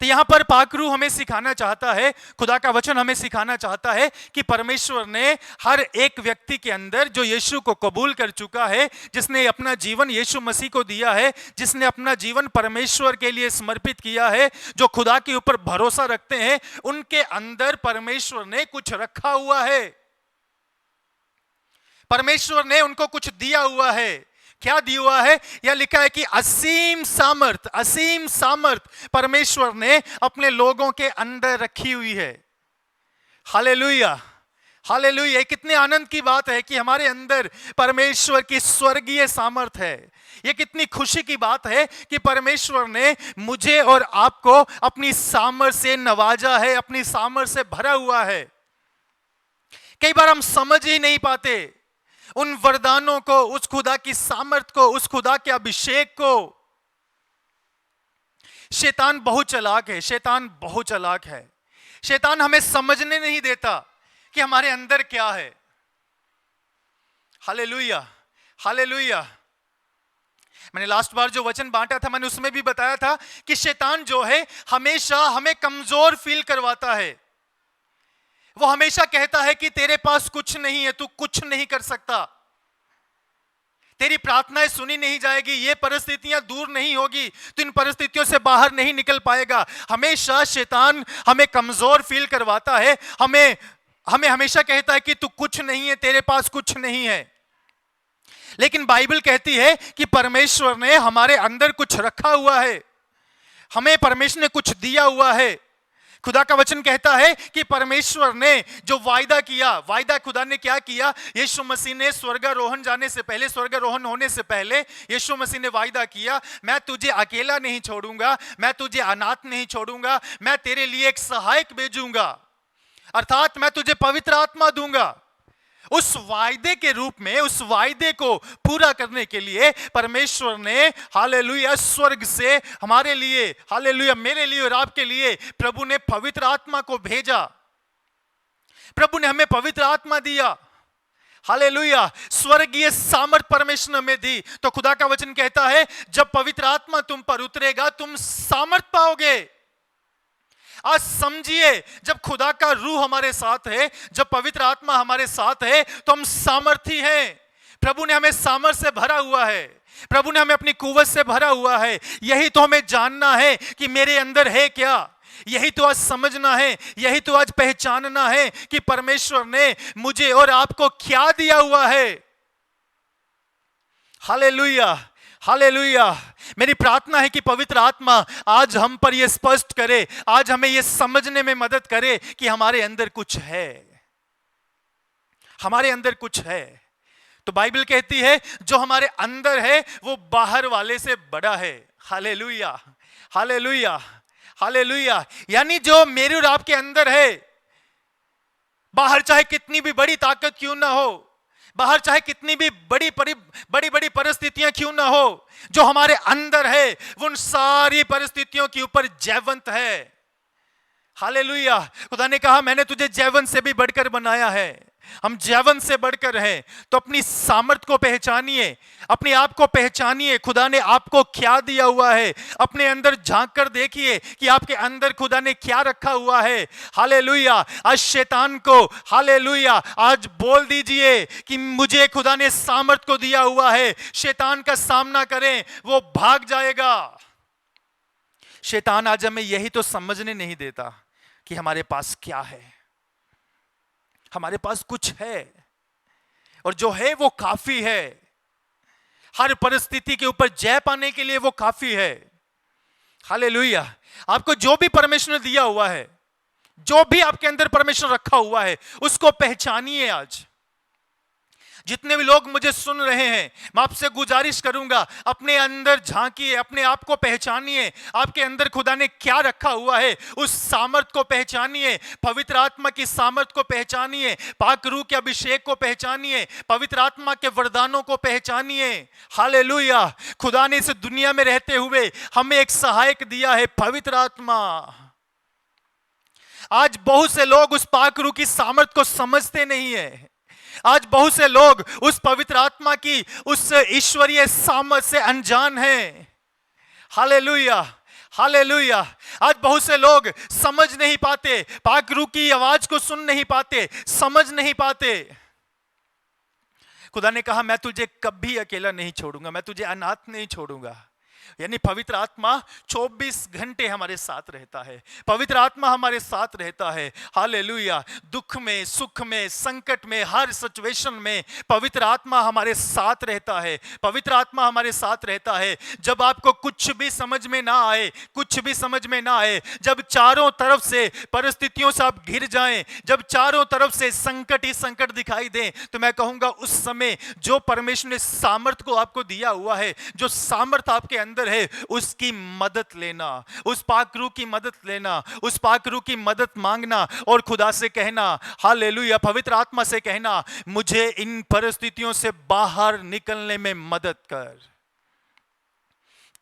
तो यहां पर पाकरू हमें सिखाना चाहता है, खुदा का वचन हमें सिखाना चाहता है कि परमेश्वर ने हर एक व्यक्ति के अंदर जो यीशु को कबूल कर चुका है, जिसने अपना जीवन यीशु मसीह को दिया है, जिसने अपना जीवन परमेश्वर के लिए समर्पित किया है, जो खुदा के ऊपर भरोसा रखते हैं, उनके अंदर परमेश्वर ने कुछ रखा हुआ है। परमेश्वर ने उनको कुछ दिया हुआ है। क्या दिया हुआ है? यह लिखा है कि असीम सामर्थ परमेश्वर ने अपने लोगों के अंदर रखी हुई है। Hallelujah, hallelujah. कितने आनंद की बात है कि हमारे अंदर परमेश्वर की स्वर्गीय सामर्थ है। यह कितनी खुशी की बात है कि परमेश्वर ने मुझे और आपको अपनी सामर्थ से नवाजा है, अपनी सामर्थ से भरा हुआ है। कई बार हम समझ ही नहीं पाते उन वरदानों को, उस खुदा की सामर्थ को, उस खुदा के अभिषेक को। शैतान बहुत चालाक है, शैतान बहुत चालाक है। शैतान हमें समझने नहीं देता कि हमारे अंदर क्या है। Hallelujah, hallelujah. मैंने लास्ट बार जो वचन बांटा था, मैंने उसमें भी बताया था कि शैतान जो है हमेशा हमें कमजोर फील करवाता है। वो हमेशा कहता है कि तेरे पास कुछ नहीं है, तू कुछ नहीं कर सकता, तेरी प्रार्थनाएं सुनी नहीं जाएगी, ये परिस्थितियां दूर नहीं होगी, तू इन परिस्थितियों से बाहर नहीं निकल पाएगा। हमेशा शैतान हमें कमजोर फील करवाता है, हमें हमेशा कहता है कि तू कुछ नहीं है, तेरे पास कुछ नहीं है। लेकिन बाइबल कहती है कि परमेश्वर ने हमारे अंदर कुछ रखा हुआ है, हमें परमेश्वर ने कुछ दिया हुआ है। खुदा का वचन कहता है कि परमेश्वर ने जो वायदा किया, वायदा खुदा ने क्या किया? यीशु मसीह ने स्वर्गारोहण जाने से पहले, स्वर्गारोहण होने से पहले यीशु मसीह ने वायदा किया, मैं तुझे अकेला नहीं छोड़ूंगा, मैं तुझे अनाथ नहीं छोड़ूंगा, मैं तेरे लिए एक सहायक भेजूंगा, अर्थात मैं तुझे पवित्र आत्मा दूंगा। उस वायदे के रूप में, उस वायदे को पूरा करने के लिए परमेश्वर ने हालेलुया स्वर्ग से हमारे लिए, हालेलुया मेरे लिए और आपके लिए प्रभु ने पवित्र आत्मा को भेजा। प्रभु ने हमें पवित्र आत्मा दिया। हालेलुया, स्वर्गीय सामर्थ परमेश्वर ने हमें दी। तो खुदा का वचन कहता है जब पवित्र आत्मा तुम पर उतरेगा, तुम सामर्थ पाओगे। आज समझिए, जब खुदा का रूह हमारे साथ है, जब पवित्र आत्मा हमारे साथ है, तो हम सामर्थी हैं। प्रभु ने हमें सामर्थ से भरा हुआ है, प्रभु ने हमें अपनी कुव्वत से भरा हुआ है। यही तो हमें जानना है कि मेरे अंदर है क्या। यही तो आज समझना है, यही तो आज पहचानना है कि परमेश्वर ने मुझे और आपको क्या दिया हुआ है। Hallelujah, hallelujah. मेरी प्रार्थना है कि पवित्र आत्मा आज हम पर यह स्पष्ट करे, आज हमें यह समझने में मदद करे कि हमारे अंदर कुछ है, हमारे अंदर कुछ है। तो बाइबल कहती है जो हमारे अंदर है वो बाहर वाले से बड़ा है। Hallelujah, hallelujah, hallelujah. यानी जो मेरे और आपके अंदर है, बाहर चाहे कितनी भी बड़ी ताकत क्यों ना हो, बाहर चाहे कितनी भी बड़ी बड़ी परिस्थितियां क्यों ना हो, जो हमारे अंदर है वो उन सारी परिस्थितियों के ऊपर जयवंत है। हालेलुया। खुदा ने कहा मैंने तुझे जयवंत से भी बढ़कर बनाया है। हम जयवंत से बढ़कर हैं। तो अपनी सामर्थ को पहचानिए, अपने आप को पहचानिए, खुदा ने आपको क्या दिया हुआ है। अपने अंदर झांक कर देखिए कि आपके अंदर खुदा ने क्या रखा हुआ है। हालेलुया। आज शैतान को हालेलुया आज बोल दीजिए कि मुझे खुदा ने सामर्थ को दिया हुआ है, शैतान का सामना करें, वो भाग जाएगा। शैतान आज हमें यही तो समझने नहीं देता कि हमारे पास क्या है। हमारे पास कुछ है और जो है वो काफी है। हर परिस्थिति के ऊपर जय पाने के लिए वो काफी है। हालेलुया। आपको जो भी परमेश्वर ने दिया हुआ है, जो भी आपके अंदर परमेश्वर रखा हुआ है, उसको पहचानिए। आज जितने भी लोग मुझे सुन रहे हैं, मैं आपसे गुजारिश करूंगा अपने अंदर झांकिए, अपने आप को पहचानिए। आपके अंदर खुदा ने क्या रखा हुआ है, उस सामर्थ को पहचानिए, पवित्र आत्मा की सामर्थ को पहचानिए, पाक रूह के अभिषेक को पहचानिए, पवित्र आत्मा के वरदानों को पहचानिए। हालेलुया। खुदा ने इस दुनिया में रहते हुए हमें एक सहायक दिया है, पवित्र आत्मा। आज बहुत से लोग उस पाक रूह की सामर्थ को समझते नहीं है। आज बहुत से लोग उस पवित्र आत्मा की उस ईश्वरीय सामर्थ से अनजान हैं। Hallelujah, hallelujah. आज बहुत से लोग समझ नहीं पाते, पाक रूह की आवाज को सुन नहीं पाते, समझ नहीं पाते। खुदा ने कहा मैं तुझे कभी अकेला नहीं छोड़ूंगा, मैं तुझे अनाथ नहीं छोड़ूंगा। यानी पवित्र आत्मा 24 घंटे हमारे साथ रहता है, पवित्र आत्मा हमारे साथ रहता है। हालेलुया। दुख में, सुख में, संकट में, हर सिचुएशन में पवित्र आत्मा हमारे साथ रहता है, पवित्र आत्मा हमारे साथ रहता है। जब आपको कुछ भी समझ में ना आए, कुछ भी समझ में ना आए, जब चारों तरफ से परिस्थितियों से आप घिर जाएं, जब चारों तरफ से संकट ही संकट दिखाई दें, तो मैं कहूंगा उस समय जो परमेश्वर ने सामर्थ को आपको दिया हुआ है, जो सामर्थ आपके अंदर है, उसकी मदद लेना, उस पाक रूह की मदद लेना, उस पाक रूह की मदद मांगना और खुदा से कहना, हालेलुया, पवित्र आत्मा से कहना, मुझे इन परिस्थितियों से बाहर निकलने में मदद कर।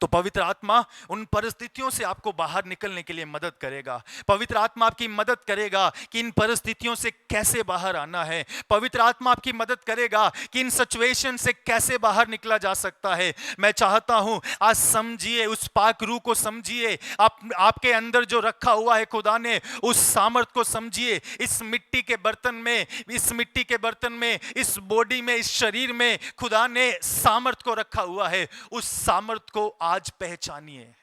तो पवित्र आत्मा उन परिस्थितियों से आपको बाहर निकलने के लिए मदद करेगा। पवित्र आत्मा आपकी मदद करेगा कि इन परिस्थितियों से कैसे बाहर आना है। पवित्र आत्मा आपकी मदद करेगा कि इन सिचुएशन से कैसे बाहर निकला जा सकता है। मैं चाहता हूं आज समझिए, उस पाक रूह को समझिए, आपके अंदर जो रखा हुआ है खुदा ने, उस सामर्थ को समझिए। इस मिट्टी के बर्तन में, इस मिट्टी के बर्तन में, इस बॉडी में, इस शरीर में खुदा ने सामर्थ को रखा हुआ है। उस सामर्थ को आज पहचानिए।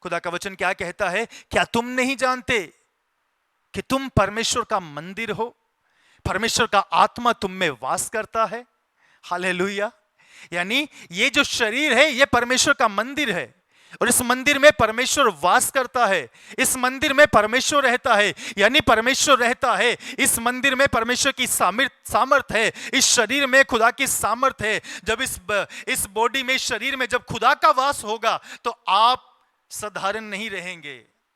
खुदा का वचन क्या कहता है? क्या तुम नहीं जानते कि तुम परमेश्वर का मंदिर हो, परमेश्वर का आत्मा तुम में वास करता है? हालेलुया। यानी ये जो शरीर है ये परमेश्वर का मंदिर है और इस मंदिर में परमेश्वर वास करता है, इस मंदिर में परमेश्वर रहता है। यानी परमेश्वर रहता है, इस मंदिर में परमेश्वर की सामर्थ है, इस शरीर में खुदा की सामर्थ है। जब इस बॉडी में, इस शरीर में जब खुदा का वास होगा तो आप साधारण नहीं रहेंगे।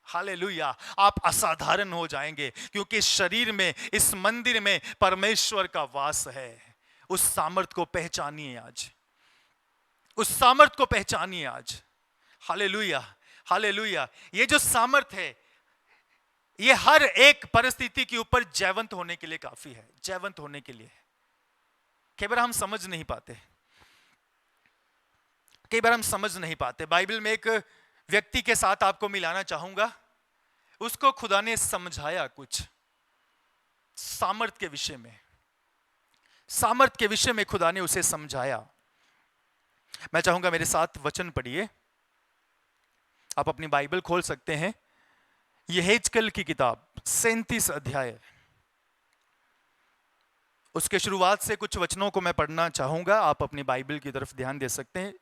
हालेलुया। आप असाधारण हो जाएंगे, क्योंकि इस शरीर में, इस मंदिर में परमेश्वर का वास है। उस सामर्थ को पहचानिए आज, उस सामर्थ को पहचानिए आज। Hallelujah, hallelujah. ये जो सामर्थ है ये हर एक परिस्थिति के ऊपर जयवंत होने के लिए काफी है, जयवंत होने के लिए। कई बार हम समझ नहीं पाते, कई बार हम समझ नहीं पाते। बाइबल में एक व्यक्ति के साथ आपको मिलाना चाहूंगा, उसको खुदा ने समझाया कुछ सामर्थ के विषय में, सामर्थ के विषय में खुदा ने उसे समझाया। मैं चाहूंगा मेरे साथ वचन पढ़िए, आप अपनी बाइबल खोल सकते हैं। यहेजकेल की किताब 37 अध्याय, उसके शुरुआत से कुछ वचनों को मैं पढ़ना चाहूंगा। आप अपनी बाइबल की तरफ ध्यान दे सकते हैं।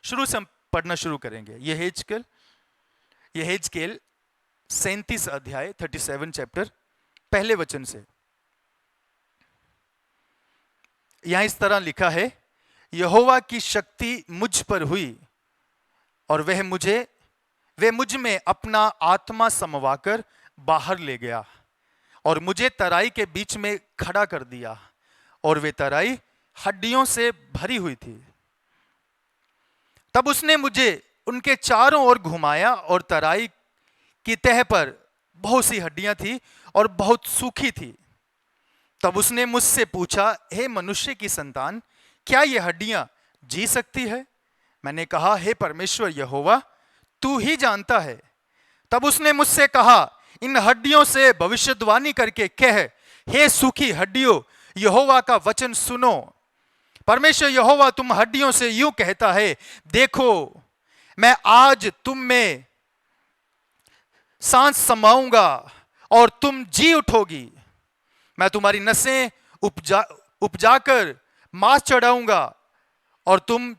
शुरू से हम पढ़ना शुरू करेंगे। यहेजकेल 37 अध्याय 37 चैप्टर, पहले वचन से। यहां इस तरह लिखा है, यहोवा की शक्ति मुझ पर हुई और वह मुझ में अपना आत्मा समवाकर बाहर ले गया और मुझे तराई के बीच में खड़ा कर दिया और वे तराई हड्डियों से भरी हुई थी। तब उसने मुझे उनके चारों ओर घुमाया और तराई की तह पर बहुत सी हड्डियां थी और बहुत सूखी थी। तब उसने मुझसे पूछा, हे मनुष्य की संतान, क्या ये हड्डियां जी सकती है? मैंने कहा, हे परमेश्वर यहोवा, तू ही जानता है। तब उसने मुझसे कहा, इन हड्डियों से भविष्यवाणी करके कह, हे सूखी हड्डियों, यहोवा का वचन सुनो। परमेश्वर यहोवा तुम हड्डियों से यूं कहता है, देखो मैं आज तुम में सांस समाऊंगा और तुम जी उठोगी। मैं तुम्हारी नसें उपजाकर मांस चढ़ाऊंगा और तुम्हें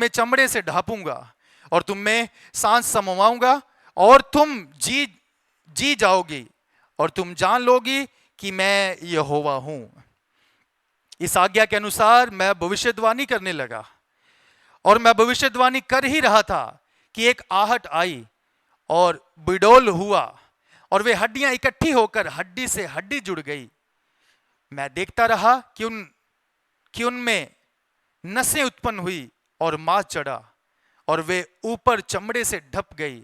चमड़े से ढांपूंगा और तुम में सांस समवाऊंगा और तुम जी जाओगी और तुम जान लोगी कि मैं यहोवा हूं। इस आज्ञा के अनुसार मैं भविष्यवाणी करने लगा और मैं भविष्यवाणी कर ही रहा था कि एक आहट आई और बिडोल हुआ और वे हड्डियां इकट्ठी होकर हड्डी से हड्डी जुड़ गई। मैं देखता रहा कि उनमें नसें उत्पन्न हुई और मांस चढ़ा और वे ऊपर चमड़े से ढप गई,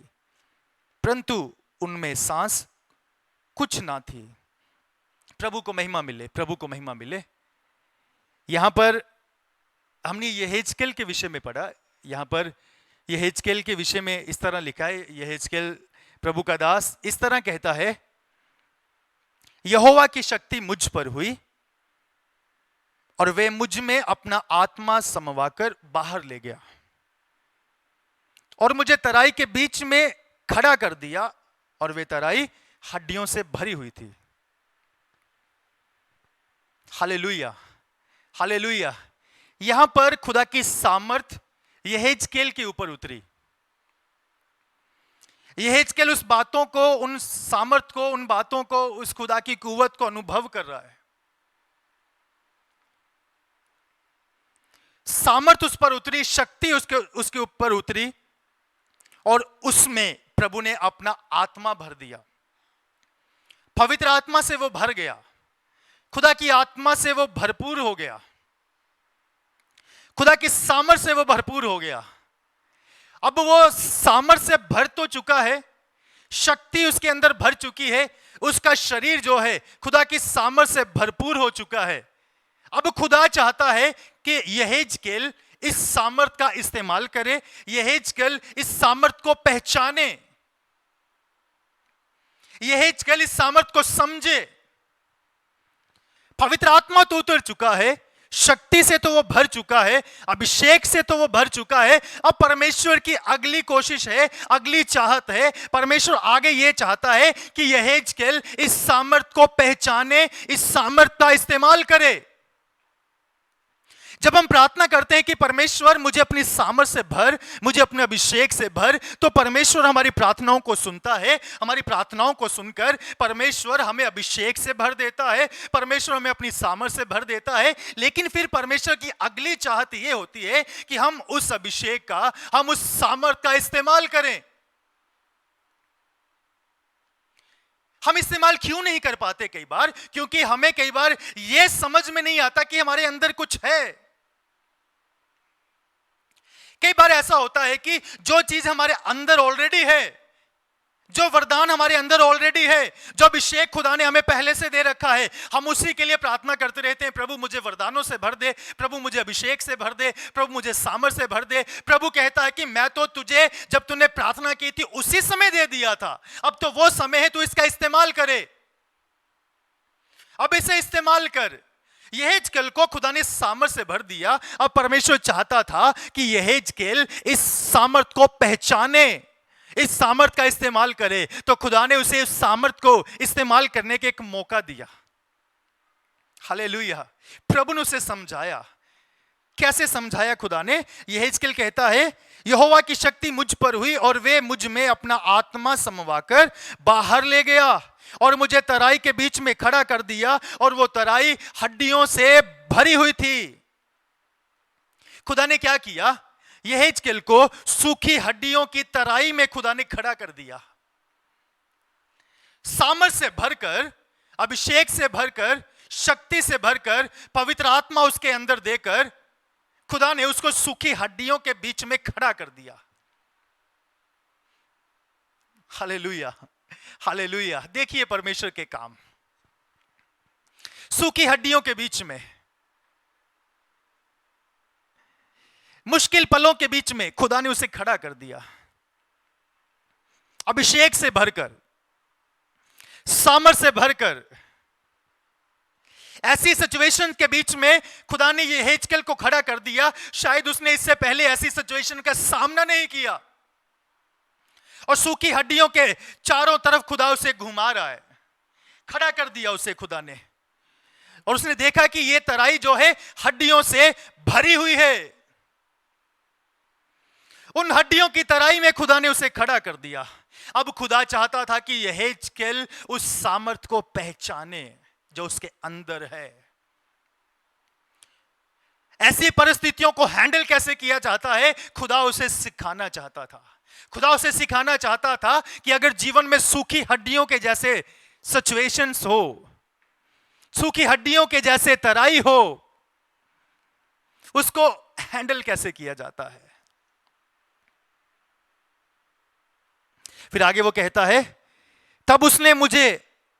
परंतु उनमें सांस कुछ ना थी। प्रभु को महिमा मिले, प्रभु को महिमा मिले। यहां पर हमने यहेजकेल के विषय में पढ़ा। यहां पर यहेजकेल के विषय में इस तरह लिखा है, यहेजकेल प्रभु का दास इस तरह कहता है, यहोवा की शक्ति मुझ पर हुई और वे मुझ में अपना आत्मा समवाकर बाहर ले गया और मुझे तराई के बीच में खड़ा कर दिया और वे तराई हड्डियों से भरी हुई थी। Hallelujah, hallelujah. यहां पर खुदा की सामर्थ यहेजकेल के ऊपर उतरी। यहेजकेल उस बातों को, उन सामर्थ को, उन बातों को, उस खुदा की कुव्वत को अनुभव कर रहा है। सामर्थ उस पर उतरी, शक्ति उसके ऊपर उतरी और उसमें प्रभु ने अपना आत्मा भर दिया। पवित्र आत्मा से वो भर गया, खुदा की आत्मा से वो भरपूर हो गया, खुदा की सामर्थ से वो भरपूर हो गया। अब वो सामर्थ से भर तो चुका है, शक्ति उसके अंदर भर चुकी है, उसका शरीर जो है खुदा की सामर्थ से भरपूर हो चुका है। अब खुदा चाहता है कि यहेजकेल इस सामर्थ का इस्तेमाल करे, यहेजकेल इस सामर्थ को पहचाने, यहेजकेल इस सामर्थ को समझे। पवित्र आत्मा तो उतर चुका है, शक्ति से तो वो भर चुका है, अभिषेक से तो वो भर चुका है। अब परमेश्वर की अगली कोशिश है, अगली चाहत है, परमेश्वर आगे ये चाहता है कि यहेजकेल इस सामर्थ को पहचाने, इस सामर्थ का इस्तेमाल करे। जब हम प्रार्थना करते हैं कि परमेश्वर मुझे अपनी सामर्थ से भर, मुझे अपने अभिषेक से भर, तो परमेश्वर हमारी प्रार्थनाओं को सुनता है। हमारी प्रार्थनाओं को सुनकर परमेश्वर हमें अभिषेक से भर देता है, परमेश्वर हमें अपनी सामर्थ से भर देता है। लेकिन फिर परमेश्वर की अगली चाहत यह होती है कि हम उस अभिषेक का, हम उस सामर्थ का इस्तेमाल करें। हम इस्तेमाल क्यों नहीं कर पाते कई बार? क्योंकि हमें कई बार यह समझ में नहीं आता कि हमारे अंदर कुछ है। कई बार ऐसा होता है कि जो चीज हमारे अंदर ऑलरेडी है, जो वरदान हमारे अंदर ऑलरेडी है, जो अभिषेक खुदा ने हमें पहले से दे रखा है, हम उसी के लिए प्रार्थना करते रहते हैं, प्रभु मुझे वरदानों से भर दे, प्रभु मुझे अभिषेक से भर दे, प्रभु मुझे सामर्थ से भर दे। प्रभु कहता है कि मैं तो तुझे जब तूने प्रार्थना की थी उसी समय दे दिया था, अब तो वो समय है, तू इसका इस्तेमाल करे, अब इसे इस्तेमाल कर। यहेजकेल को खुदा ने सामर्थ से भर दिया। अब परमेश्वर चाहता था कि यहेजकेल इस सामर्थ को पहचाने, इस सामर्थ का इस्तेमाल करे। तो खुदा ने उसे इस सामर्थ को इस्तेमाल करने के एक मौका दिया। हालेलुया। प्रभु ने उसे समझाया। कैसे समझाया खुदा ने? यहेजकेल कहता है, यहोवा की शक्ति मुझ पर हुई और वे मुझ में अपना आत्मा समवाकर बाहर ले गया और मुझे तराई के बीच में खड़ा कर दिया और वो तराई हड्डियों से भरी हुई थी। खुदा ने क्या किया? यहेजकेल को सूखी हड्डियों की तराई में खुदा ने खड़ा कर दिया। सामर्थ से भरकर, अभिषेक से भरकर, शक्ति से भरकर, पवित्र आत्मा उसके अंदर देकर खुदा ने उसको सूखी हड्डियों के बीच में खड़ा कर दिया। Hallelujah, hallelujah. देखिए परमेश्वर के काम। सूखी हड्डियों के बीच में, मुश्किल पलों के बीच में खुदा ने उसे खड़ा कर दिया। अभिषेक से भरकर, सामर्थ से भरकर, ऐसी सिचुएशन के बीच में खुदा ने यहेजकेल को खड़ा कर दिया। शायद उसने इससे पहले ऐसी सिचुएशन का सामना नहीं किया और सूखी हड्डियों के चारों तरफ खुदा उसे घुमा रहा है। खड़ा कर दिया उसे खुदा ने और उसने देखा कि यह तराई जो है हड्डियों से भरी हुई है। उन हड्डियों की तराई में खुदा ने उसे खड़ा कर दिया। अब खुदा चाहता था कि यहेजकेल उस सामर्थ को पहचाने जो उसके अंदर है। ऐसी परिस्थितियों को हैंडल कैसे किया जाता है, खुदा उसे सिखाना चाहता था। खुदा उसे सिखाना चाहता था कि अगर जीवन में सूखी हड्डियों के जैसे सिचुएशंस हो, सूखी हड्डियों के जैसे तराई हो, उसको हैंडल कैसे किया जाता है। फिर आगे वो कहता है, तब उसने मुझे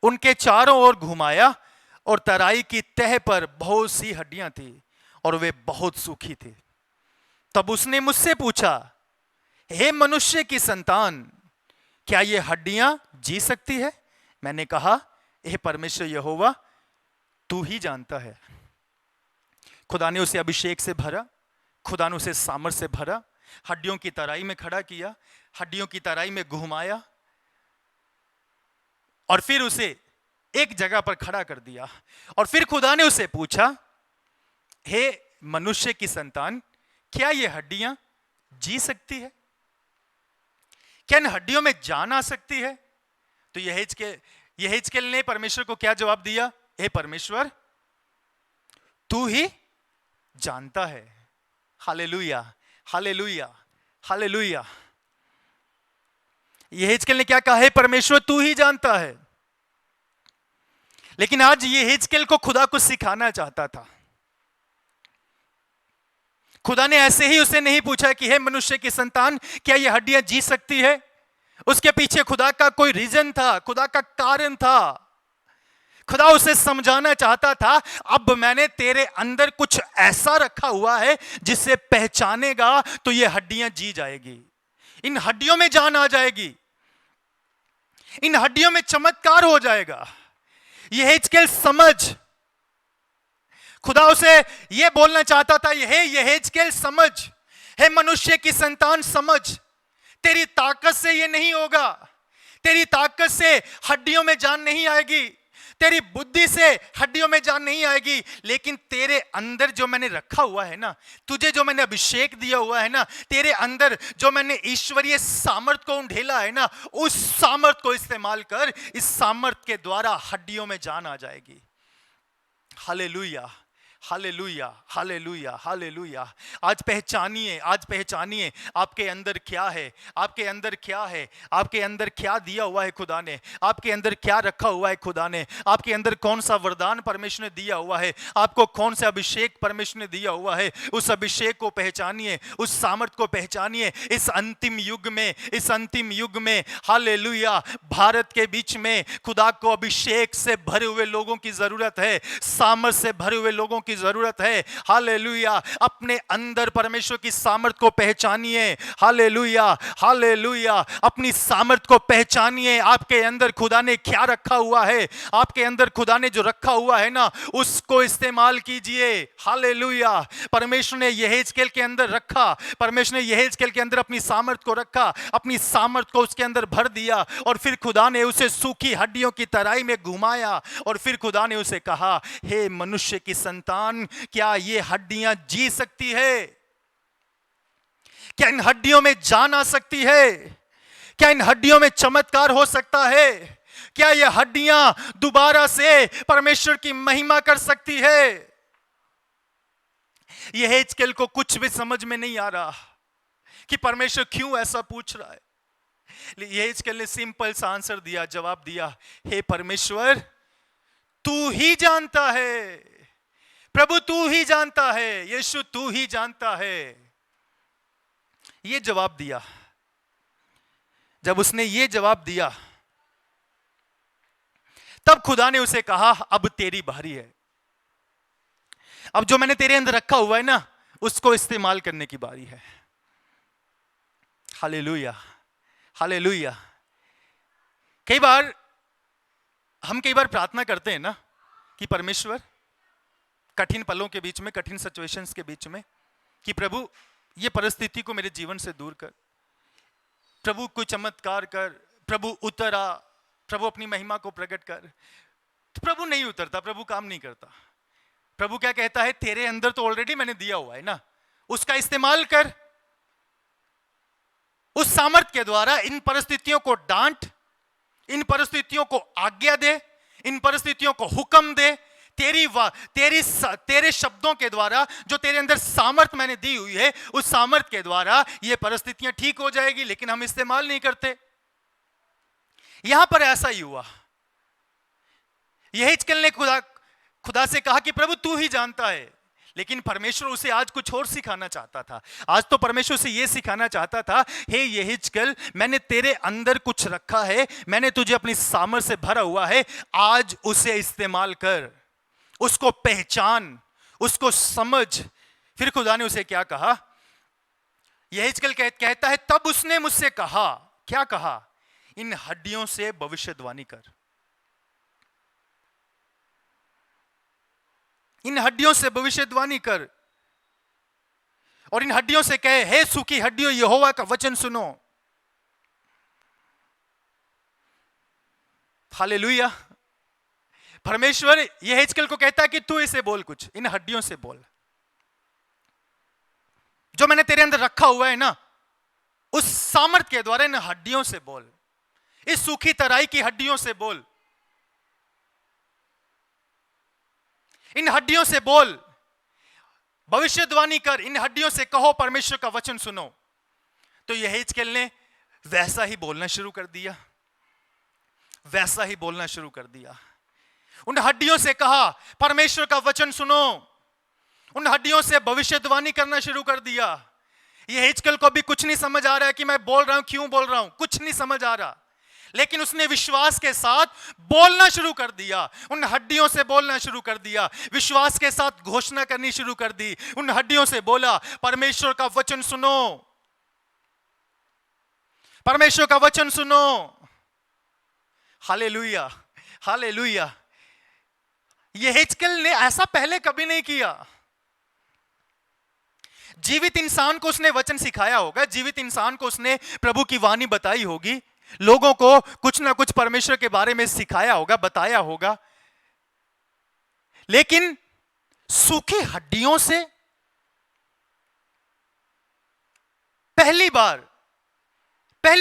उनके चारों ओर घुमाया और तराई की तह पर बहुत सी हड्डियां थी और वे बहुत सूखी थी। तब उसने मुझसे पूछा, हे मनुष्य की संतान, क्या ये हड्डियां जी सकती है? मैंने कहा, हे परमेश्वर यहोवा, तू ही जानता है। खुदा ने उसे अभिषेक से भरा, खुदा ने उसे सामर्थ से भरा, हड्डियों की तराई में खड़ा किया, हड्डियों की तराई में घुमाया और फिर उसे एक जगह पर खड़ा कर दिया। और फिर खुदा ने उसे पूछा, हे मनुष्य की संतान, क्या ये हड्डियां जी सकती है? क्या इन हड्डियों में जान आ सकती है? तो यहेजकेल ने परमेश्वर को क्या जवाब दिया? हे परमेश्वर, तू ही जानता है। Hallelujah, hallelujah, hallelujah. यहेजकेल ने क्या कहा? हे परमेश्वर, तू ही जानता है। लेकिन आज यहेजकेल को खुदा कुछ सिखाना चाहता था। खुदा ने ऐसे ही उसे नहीं पूछा कि हे मनुष्य की संतान, क्या ये हड्डियां जी सकती है? उसके पीछे खुदा का कोई रीजन था, खुदा का कारण था। खुदा उसे समझाना चाहता था, अब मैंने तेरे अंदर कुछ ऐसा रखा हुआ है जिससे पहचानेगा तो ये हड्डियां जी जाएगी, इन हड्डियों में जान आ जाएगी, इन हड्डियों में चमत्कार हो जाएगा। यहेजकेल समझ, खुदा उसे यह बोलना चाहता था, हे यहेजकेल समझ, हे मनुष्य की संतान समझ, तेरी ताकत से यह नहीं होगा, तेरी ताकत से हड्डियों में जान नहीं आएगी, तेरी बुद्धि से हड्डियों में जान नहीं आएगी, लेकिन तेरे अंदर जो मैंने रखा हुआ है ना, तुझे जो मैंने अभिषेक दिया हुआ है ना, तेरे अंदर जो मैंने ईश्वरीय सामर्थ को ढेला है ना, उस सामर्थ को इस्तेमाल कर, इस सामर्थ के द्वारा हड्डियों में जान आ जाएगी। Hallelujah, hallelujah, hallelujah, hallelujah. आज पहचानिए, आज पहचानिए आपके अंदर क्या है, आपके अंदर क्या है, आपके अंदर क्या दिया हुआ है खुदा ने, आपके अंदर क्या रखा हुआ है खुदा ने, आपके अंदर कौन सा वरदान परमेश्वर ने दिया हुआ है, आपको कौन सा अभिषेक परमेश्वर ने दिया हुआ है। उस अभिषेक को पहचानिए, उस सामर्थ को पहचानिए। इस अंतिम युग में, इस अंतिम युग में, हालेलुया, भारत के बीच में खुदा को अभिषेक से भरे हुए लोगों की जरूरत है, सामर्थ से भरे हुए लोगों की जरूरत है। हालेलुया, अपने अंदर परमेश्वर की सामर्थ को पहचानिए। हालेलुया, हालेलुया, अपनी सामर्थ को पहचानिए। आपके अंदर खुदा ने क्या रखा हुआ है, आपके अंदर खुदा ने जो रखा हुआ है ना, उसको इस्तेमाल कीजिए। हालेलुया, परमेश्वर ने यहेजकेल के अंदर रखा, परमेश्वर ने यहेजकेल के अंदर अपनी सामर्थ को रखा, अपनी सामर्थ को उसके अंदर भर दिया और फिर खुदा ने उसे सूखी हड्डियों की तराई में घुमाया और फिर खुदा ने उसे कहा, हे मनुष्य की संतान, क्या ये हड्डियां जी सकती है? क्या इन हड्डियों में जान आ सकती है? क्या इन हड्डियों में चमत्कार हो सकता है? क्या ये हड्डियां दोबारा से परमेश्वर की महिमा कर सकती है? यहेजकेल को कुछ भी समझ में नहीं आ रहा कि परमेश्वर क्यों ऐसा पूछ रहा है। यहेजकेल ने सिंपल सा आंसर दिया, जवाब दिया, हे परमेश्वर, तू ही जानता है, प्रभु तू ही जानता है, यीशु तू ही जानता है। ये जवाब दिया। जब उसने ये जवाब दिया, तब खुदा ने उसे कहा, अब तेरी बारी है, अब जो मैंने तेरे अंदर रखा हुआ है ना, उसको इस्तेमाल करने की बारी है। Hallelujah, hallelujah. हम कई बार प्रार्थना करते हैं ना कि परमेश्वर, कठिन पलों के बीच में, कठिन सिचुएशंस के बीच में, कि प्रभु ये परिस्थिति को मेरे जीवन से दूर कर, प्रभु कोई चमत्कार कर, प्रभु उतर आ, प्रभु अपनी महिमा को प्रकट कर। तो प्रभु नहीं उतरता, प्रभु काम नहीं करता। प्रभु क्या कहता है, तेरे अंदर तो ऑलरेडी मैंने दिया हुआ है ना, उसका इस्तेमाल कर। उस सामर्थ के द्वारा इन परिस्थितियों को डांट, इन परिस्थितियों को आज्ञा दे, इन परिस्थितियों को हुक्म दे। तेरे शब्दों के द्वारा, जो तेरे अंदर सामर्थ मैंने दी हुई है, उस सामर्थ के द्वारा ये परिस्थितियां ठीक हो जाएगी, लेकिन हम इस्तेमाल नहीं करते। यहां पर ऐसा ही हुआ। यहेजकेल ने खुदा से कहा कि प्रभु तू ही जानता है, लेकिन परमेश्वर उसे आज कुछ और सिखाना चाहता था। आज तो परमेश्वर से यह सिखाना चाहता था, हे यहेजकेल, मैंने तेरे अंदर कुछ रखा है, मैंने तुझे अपनी सामर्थ से भरा हुआ है, आज उसे इस्तेमाल कर, उसको पहचान, उसको समझ। फिर खुदा ने उसे क्या कहा, यहेजकेल कहता है, तब उसने मुझसे कहा, क्या कहा? इन हड्डियों से भविष्यवाणी कर, इन हड्डियों से भविष्यवाणी कर, और इन हड्डियों से कहे, हे सूखी हड्डियों, यहोवा का वचन सुनो। हालेलुया। परमेश्वर यहेजकेल को कहता है कि तू इसे बोल, कुछ इन हड्डियों से बोल, जो मैंने तेरे अंदर रखा हुआ है ना, उस सामर्थ के द्वारा इन हड्डियों से बोल, इस सूखी तराई की हड्डियों से बोल, इन हड्डियों से बोल, भविष्यवाणी कर, इन हड्डियों से कहो परमेश्वर का वचन सुनो। तो यहेजकेल ने वैसा ही बोलना शुरू कर दिया, वैसा ही बोलना शुरू कर दिया। उन हड्डियों से कहा परमेश्वर का वचन सुनो, उन हड्डियों से भविष्यवाणी करना शुरू कर दिया। यहेजकेल को भी कुछ नहीं समझ आ रहा है कि मैं बोल रहा हूं, क्यों बोल रहा हूं, कुछ नहीं समझ आ रहा, लेकिन उसने विश्वास के साथ बोलना शुरू कर दिया, उन हड्डियों से बोलना शुरू कर दिया, विश्वास के साथ घोषणा करनी शुरू कर दी। उन हड्डियों से बोला परमेश्वर का वचन सुनो, परमेश्वर का वचन सुनो। Hallelujah, hallelujah. यहेजकेल ने ऐसा पहले कभी नहीं किया। जीवित इंसान को उसने वचन सिखाया होगा, जीवित इंसान को उसने प्रभु की वाणी बताई होगी, लोगों को कुछ ना कुछ परमेश्वर के बारे में सिखाया होगा, बताया होगा, लेकिन सूखी हड्डियों से पहली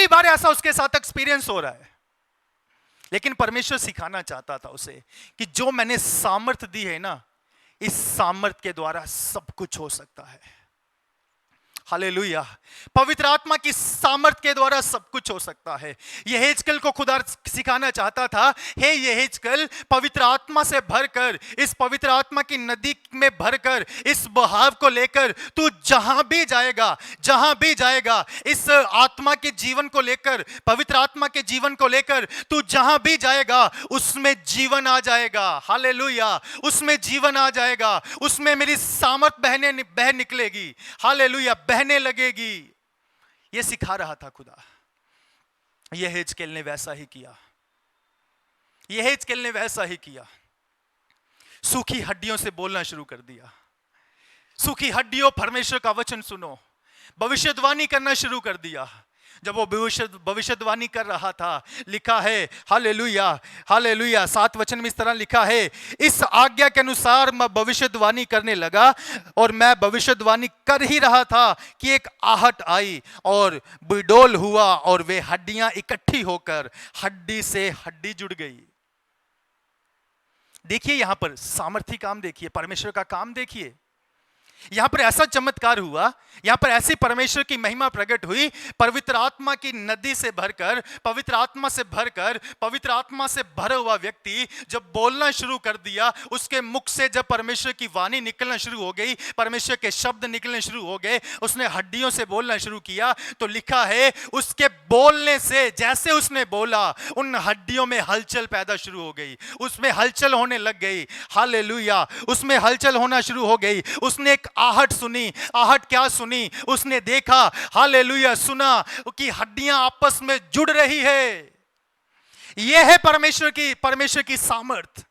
बार ऐसा उसके साथ एक्सपीरियंस हो रहा है। लेकिन परमेश्वर सिखाना चाहता था उसे कि जो मैंने सामर्थ दी है ना, इस सामर्थ के द्वारा सब कुछ हो सकता है। हालेलुया। पवित्र आत्मा की सामर्थ के द्वारा सब कुछ हो सकता है। यहेजकेल को खुदा सिखाना चाहता था, हे यहेजकेल, पवित्र आत्मा से भरकर, इस पवित्र आत्मा की नदी में भरकर, इस बहाव को लेकर तू जहां भी जाएगा, इस आत्मा के जीवन को लेकर, पवित्र आत्मा के जीवन को लेकर तू जहां भी जाएगा, उसमें जीवन आ जाएगा। हालेलुया। उसमें जीवन आ जाएगा, उसमें मेरी सामर्थ बह निकलेगी। हालेलुया, बहने लगेगी। यह सिखा रहा था खुदा। यहेजकेल ने वैसा ही किया, यहेजकेल ने वैसा ही किया। सूखी हड्डियों से बोलना शुरू कर दिया, सूखी हड्डियों परमेश्वर का वचन सुनो, भविष्यवाणी करना शुरू कर दिया। जब वो भविष्यवाणी कर रहा था, लिखा है, हालेलुया, हालेलुया, 7 वचन में इस तरह लिखा है, इस आज्ञा के अनुसार मैं भविष्यवाणी करने लगा, और मैं भविष्यवाणी कर ही रहा था कि एक आहट आई और बिडोल हुआ, और वे हड्डियां इकट्ठी होकर हड्डी से हड्डी जुड़ गई। देखिए यहां पर सामर्थी काम, देखिए परमेश्वर का काम, देखिए यहां पर ऐसा चमत्कार हुआ, यहां पर ऐसी परमेश्वर की महिमा प्रकट हुई। पवित्र आत्मा की नदी से भरकर, पवित्र आत्मा से भरकर, पवित्र आत्मा से भरा हुआ व्यक्ति जब बोलना शुरू कर दिया, उसके मुख से जब परमेश्वर की वाणी निकलना शुरू हो गई, परमेश्वर के शब्द निकलने शुरू हो गए, उसने हड्डियों से बोलना शुरू किया। तो लिखा है, उसके बोलने से, जैसे उसने बोला, उन हड्डियों में हलचल पैदा शुरू हो गई, उसमें हलचल होने लग गई। हालेलुया, उसमें हलचल होना शुरू हो गई। उसने एक आहट सुनी। आहट क्या सुनी? उसने देखा, हालेलुया, सुना कि हड्डियां आपस में जुड़ रही है। यह है परमेश्वर की सामर्थ,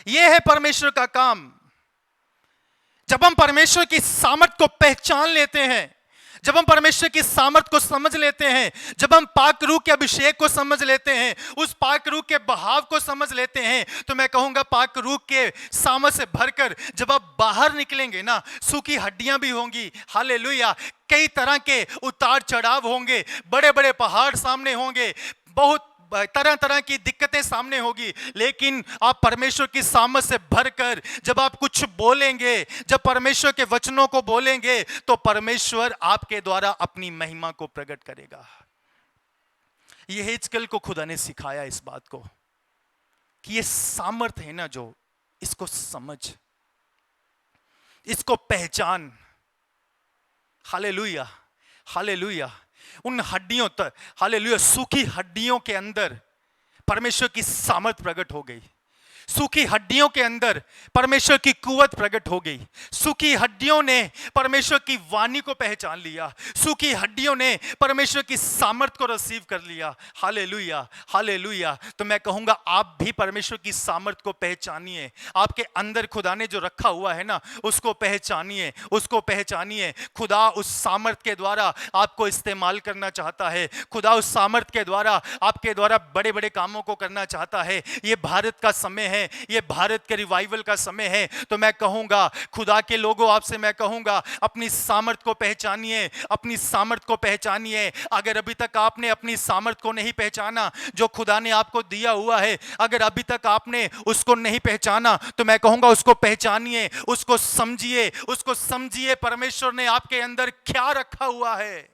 यह है परमेश्वर का काम। जब हम परमेश्वर की सामर्थ को पहचान लेते हैं, जब हम परमेश्वर की सामर्थ को समझ लेते हैं, जब हम पाक रूह के अभिषेक को समझ लेते हैं, उस पाक रूह के बहाव को समझ लेते हैं, तो मैं कहूंगा पाक रूह के सामर्थ से भरकर जब आप बाहर निकलेंगे ना, सूखी हड्डियां भी होंगी। हालेलुया। कई तरह के उतार चढ़ाव होंगे, बड़े बड़े पहाड़ सामने होंगे, बहुत तरह तरह की दिक्कतें सामने होगी, लेकिन आप परमेश्वर की सामर्थ से भरकर जब आप कुछ बोलेंगे, जब परमेश्वर के वचनों को बोलेंगे, तो परमेश्वर आपके द्वारा अपनी महिमा को प्रकट करेगा। यहेजकेल को खुदा ने सिखाया इस बात को कि ये सामर्थ है ना, जो इसको समझ, इसको पहचान। Hallelujah, hallelujah. उन हड्डियों तक, हालेलुया, सूखी हड्डियों के अंदर परमेश्वर की सामर्थ प्रकट हो गई। सूखी हड्डियों के अंदर परमेश्वर की कुवत प्रकट हो गई। सूखी हड्डियों ने परमेश्वर की वाणी को पहचान लिया। सूखी हड्डियों ने परमेश्वर की सामर्थ को रिसीव कर लिया। Hallelujah, hallelujah. तो मैं कहूंगा आप भी परमेश्वर की सामर्थ को पहचानिए। आपके अंदर खुदा ने जो रखा हुआ है ना, उसको पहचानिए, उसको पहचानिए। खुदा उस सामर्थ के द्वारा आपको इस्तेमाल करना चाहता है। खुदा उस सामर्थ के द्वारा आपके द्वारा बड़े बड़े कामों को करना चाहता है। ये भारत का समय है, ये भारत के रिवाइवल का समय है। तो मैं कहूंगा खुदा के लोगों, आपसे मैं कहूंगा अपनी सामर्थ को पहचानिए, अपनी सामर्थ को पहचानिए। अगर अभी तक आपने अपनी सामर्थ को नहीं पहचाना जो खुदा ने आपको दिया हुआ है, अगर अभी तक आपने उसको नहीं पहचाना, तो मैं कहूंगा उसको पहचानिए, उसको समझिए, उसको समझिए परमेश्वर ने आपके अंदर क्या रखा हुआ है।